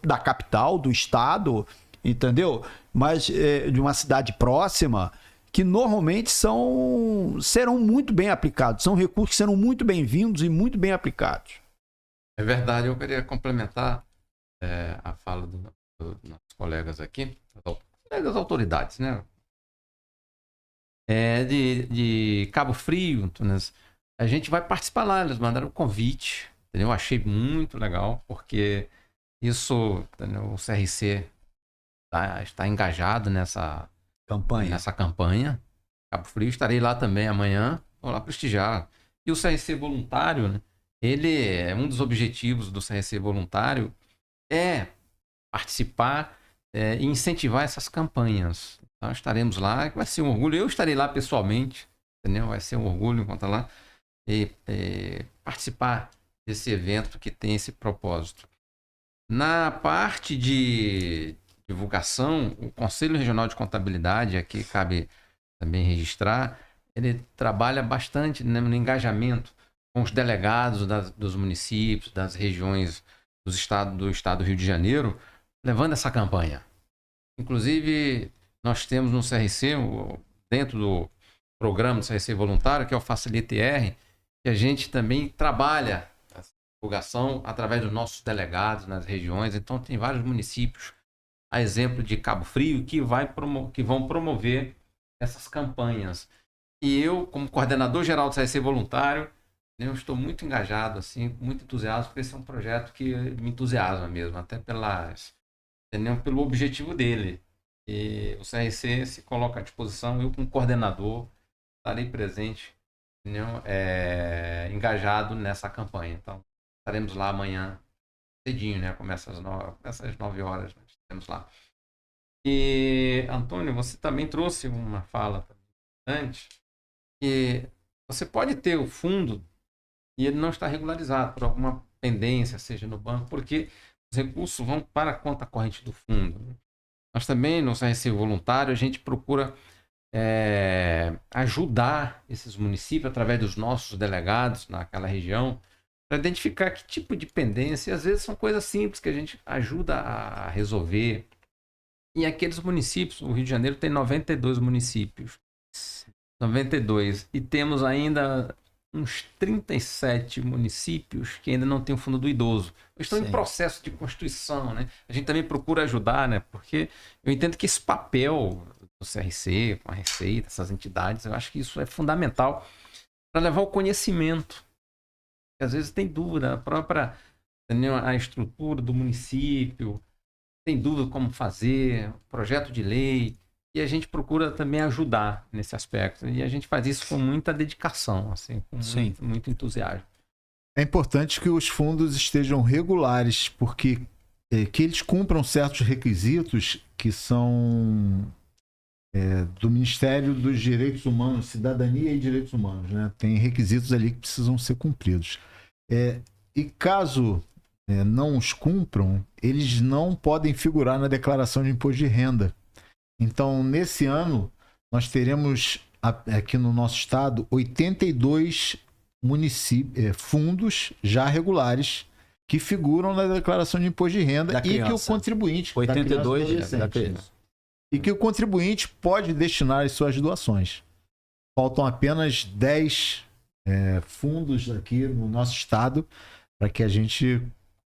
da capital, do estado, entendeu? Mas de uma cidade próxima, que normalmente serão muito bem aplicados. São recursos que serão muito bem-vindos e muito bem aplicados. É verdade. Eu queria complementar a fala dos nossos colegas aqui, das autoridades, né? De Cabo Frio, a gente vai participar lá. Eles mandaram um convite, entendeu? Eu achei muito legal, porque isso, entendeu? O CRC está engajado nessa campanha. Cabo Frio, estarei lá também amanhã, vou lá prestigiar. E o CRC voluntário, né, ele é um dos objetivos do CRC voluntário é participar e incentivar essas campanhas. Então estaremos lá, vai ser um orgulho. Eu estarei lá pessoalmente, entendeu? Vai ser um orgulho enquanto lá e participar desse evento que tem esse propósito. Na parte de divulgação, o Conselho Regional de Contabilidade, aqui cabe também registrar, ele trabalha bastante, né, no engajamento com os delegados dos municípios, das regiões do estado do Rio de Janeiro, levando essa campanha. Inclusive, nós temos no CRC, dentro do programa do CRC voluntário, que é o Facilite R, que a gente também trabalha essa divulgação através dos nossos delegados nas regiões. Então, tem vários municípios, a exemplo de Cabo Frio, que vão promover essas campanhas. E eu, como coordenador geral do CRC voluntário, eu estou muito engajado, assim, muito entusiasmado, porque esse é um projeto que me entusiasma mesmo, até pelo objetivo dele. E o CRC se coloca à disposição, eu como coordenador estarei presente, engajado nessa campanha. Então, estaremos lá amanhã cedinho, né? Começa às 9 horas, nós estaremos lá. E, Antônio, você também trouxe uma fala antes, que você pode ter o fundo e ele não está regularizado por alguma pendência, seja no banco, porque os recursos vão para a conta corrente do fundo. Nós também, no CRC voluntário, a gente procura ajudar esses municípios através dos nossos delegados naquela região para identificar que tipo de pendência, e às vezes são coisas simples que a gente ajuda a resolver. E aqueles municípios, o Rio de Janeiro tem 92 municípios. 92. E temos ainda uns 37 municípios que ainda não têm o fundo do idoso. Estão em processo de constituição, né? A gente também procura ajudar, né? Porque eu entendo que esse papel do CRC, com a Receita, essas entidades, eu acho que isso é fundamental para levar o conhecimento. Às vezes tem dúvida, a própria a estrutura do município, tem dúvida como fazer, projeto de lei, e a gente procura também ajudar nesse aspecto. E a gente faz isso com muita dedicação, assim, com muito entusiasmo. É importante que os fundos estejam regulares, porque que eles cumpram certos requisitos que são do Ministério dos Direitos Humanos, Cidadania e Direitos Humanos, né? Tem requisitos ali que precisam ser cumpridos. E caso não os cumpram, eles não podem figurar na declaração de imposto de renda. Então, nesse ano, nós teremos aqui no nosso estado 82 fundos já regulares que figuram na declaração de imposto de renda e que o contribuinte 82 da criança. E que o contribuinte pode destinar as suas doações. Faltam apenas 10 fundos aqui no nosso estado para que a gente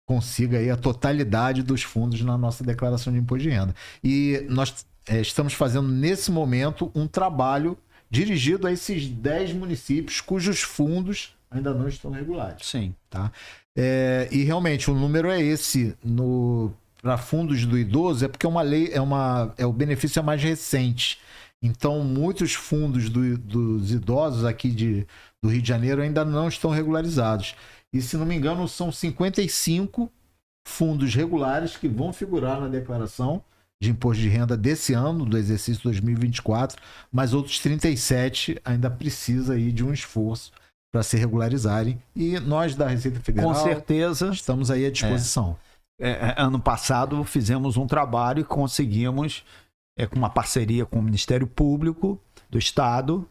consiga aí a totalidade dos fundos na nossa declaração de imposto de renda. E nós estamos fazendo nesse momento um trabalho dirigido a esses 10 municípios cujos fundos ainda não estão regulares. Sim. Tá? E realmente o número é esse para fundos do idoso, é porque uma lei, o benefício é mais recente. Então, muitos fundos dos idosos aqui do Rio de Janeiro ainda não estão regularizados. E, se não me engano, são 55 fundos regulares que vão figurar na declaração de imposto de renda desse ano, do exercício 2024, mas outros 37 ainda precisa aí de um esforço para se regularizarem. E nós da Receita Federal, com certeza, estamos aí à disposição. Ano passado fizemos um trabalho e conseguimos, com uma parceria com o Ministério Público do Estado,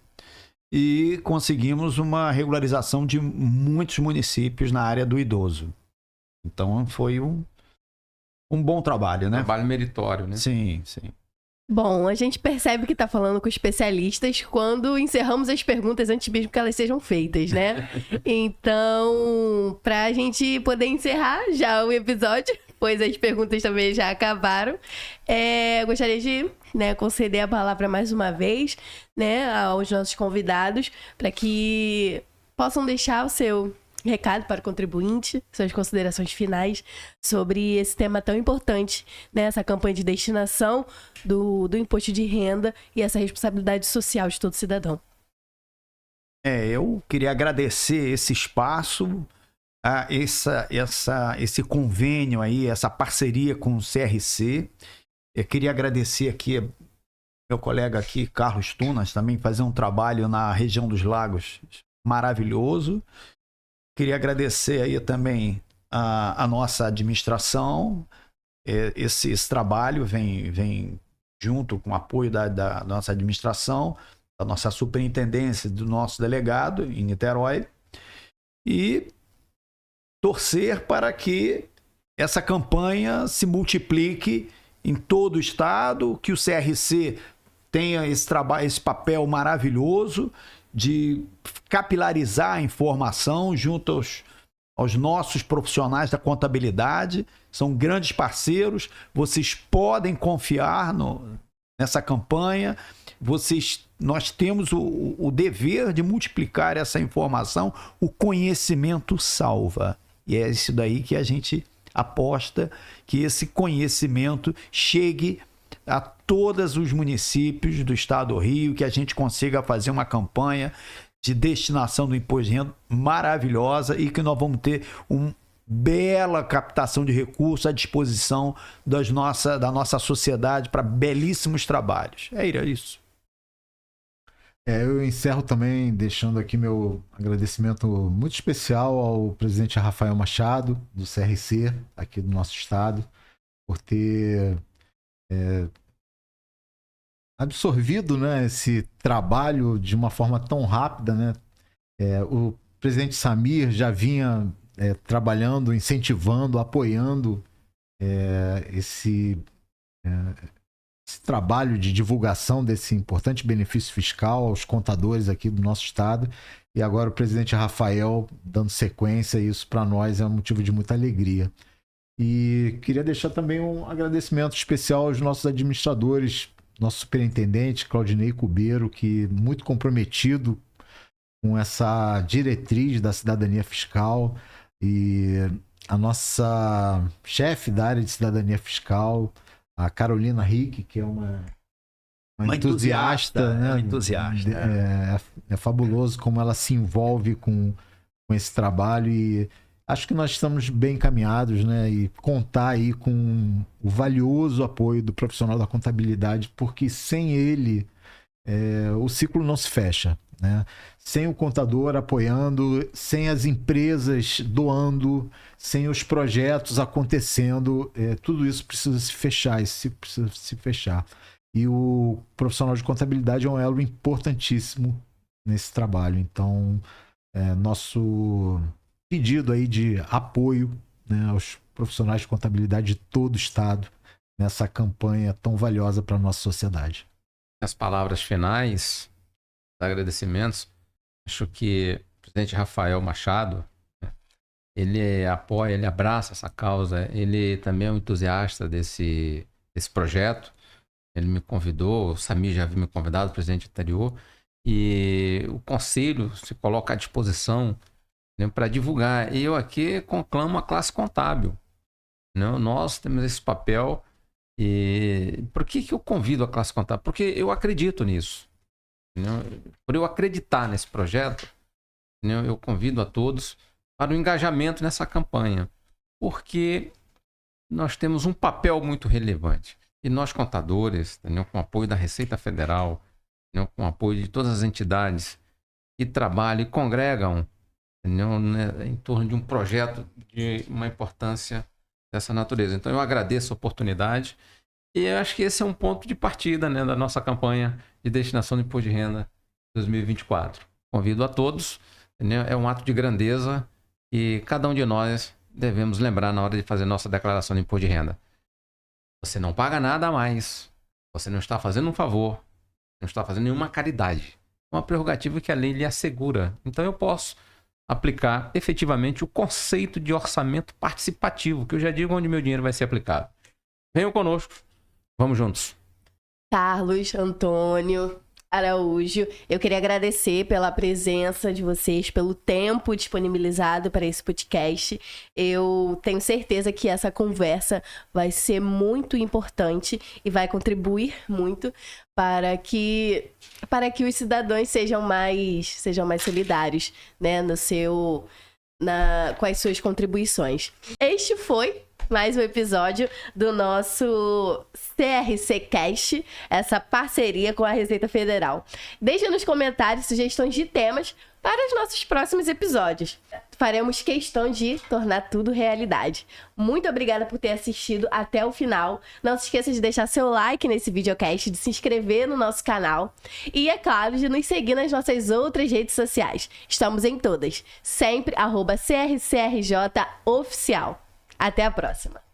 e conseguimos uma regularização de muitos municípios na área do idoso. Então foi um bom trabalho, né? Trabalho meritório, né? Sim, sim. Bom, a gente percebe que está falando com especialistas quando encerramos as perguntas antes mesmo que elas sejam feitas, né? Então, para a gente poder encerrar já o episódio, pois as perguntas também já acabaram, gostaria de conceder a palavra mais uma vez, aos nossos convidados, para que possam deixar o seu recado para o contribuinte, suas considerações finais sobre esse tema tão importante, essa campanha de destinação do imposto de renda e essa responsabilidade social de todo cidadão. Eu queria agradecer esse espaço, esse convênio aí, essa parceria com o CRC. Eu queria agradecer aqui meu colega aqui, Carlos Tunas, também fazer um trabalho na região dos Lagos maravilhoso. Queria agradecer aí também a nossa administração. Esse trabalho vem junto com o apoio da nossa administração. da nossa superintendência, do nosso delegado em Niterói, e torcer para que essa campanha se multiplique em todo o estado, que o CRC tenha esse trabalho, esse papel maravilhoso de capilarizar a informação junto aos nossos profissionais da contabilidade. São grandes parceiros, vocês podem confiar nessa campanha. Nós temos o dever de multiplicar essa informação. O conhecimento salva. E é isso daí que a gente aposta, que esse conhecimento chegue a todos os municípios do estado do Rio, que a gente consiga fazer uma campanha de destinação do imposto de renda maravilhosa e que nós vamos ter uma bela captação de recursos à disposição da nossa sociedade para belíssimos trabalhos. É isso. Eu encerro também deixando aqui meu agradecimento muito especial ao presidente Rafael Machado, do CRC, aqui do nosso estado, por ter absorvido, né, esse trabalho de uma forma tão rápida, né? O presidente Samir já vinha trabalhando, incentivando, apoiando esse trabalho de divulgação desse importante benefício fiscal aos contadores aqui do nosso estado, e agora o presidente Rafael dando sequência, e isso para nós é um motivo de muita alegria. E queria deixar também um agradecimento especial aos nossos administradores, nosso superintendente Claudinei Cubeiro, que muito comprometido com essa diretriz da cidadania fiscal, e a nossa chefe da área de cidadania fiscal, a Carolina Rick, que é uma entusiasta, né? Entusiasta. É fabuloso como ela se envolve com esse trabalho, e acho que nós estamos bem encaminhados, né? E contar aí com o valioso apoio do profissional da contabilidade, porque sem ele o ciclo não se fecha, né? Sem o contador apoiando, sem as empresas doando, sem os projetos acontecendo, tudo isso precisa se fechar, precisa se fechar. E o profissional de contabilidade é um elo importantíssimo nesse trabalho. Então, nosso pedido aí de apoio, né, aos profissionais de contabilidade de todo o estado nessa campanha tão valiosa para a nossa sociedade. As palavras finais, os agradecimentos, acho que o presidente Rafael Machado, ele apoia, ele abraça essa causa, ele também é um entusiasta desse projeto. Ele me convidou, o Samir já havia me convidado, o presidente anterior, e o conselho se coloca à disposição, né, para divulgar. E eu aqui conclamo a classe contábil, né? Nós temos esse papel. E por que eu convido a classe contábil? Porque eu acredito nisso, né? Por eu acreditar nesse projeto, né, eu convido a todos para o engajamento nessa campanha, porque nós temos um papel muito relevante. E nós, contadores, né, com o apoio da Receita Federal, né, com o apoio de todas as entidades que trabalham e congregam, né, em torno de um projeto de uma importância dessa natureza. Então eu agradeço a oportunidade e eu acho que esse é um ponto de partida, né, da nossa campanha de destinação do imposto de renda 2024. Convido a todos, né, é um ato de grandeza e cada um de nós devemos lembrar na hora de fazer nossa declaração de imposto de renda. Você não paga nada a mais, você não está fazendo um favor, não está fazendo nenhuma caridade. É uma prerrogativa que a lei lhe assegura. Então eu posso aplicar efetivamente o conceito de orçamento participativo, que eu já digo onde meu dinheiro vai ser aplicado. Venham conosco, vamos juntos. Carlos, Antônio, Araújo, eu queria agradecer pela presença de vocês, pelo tempo disponibilizado para esse podcast. Eu tenho certeza que essa conversa vai ser muito importante e vai contribuir muito para que os cidadãos sejam mais solidários, né, com as suas contribuições. Este foi mais um episódio do nosso CRC Cast, essa parceria com a Receita Federal. Deixe nos comentários sugestões de temas para os nossos próximos episódios. faremos questão de tornar tudo realidade. Muito obrigada por ter assistido até o final. Não se esqueça de deixar seu like nesse videocast, de se inscrever no nosso canal e, é claro, de nos seguir nas nossas outras redes sociais. Estamos em todas, sempre @CRCRJ Oficial. Até a próxima!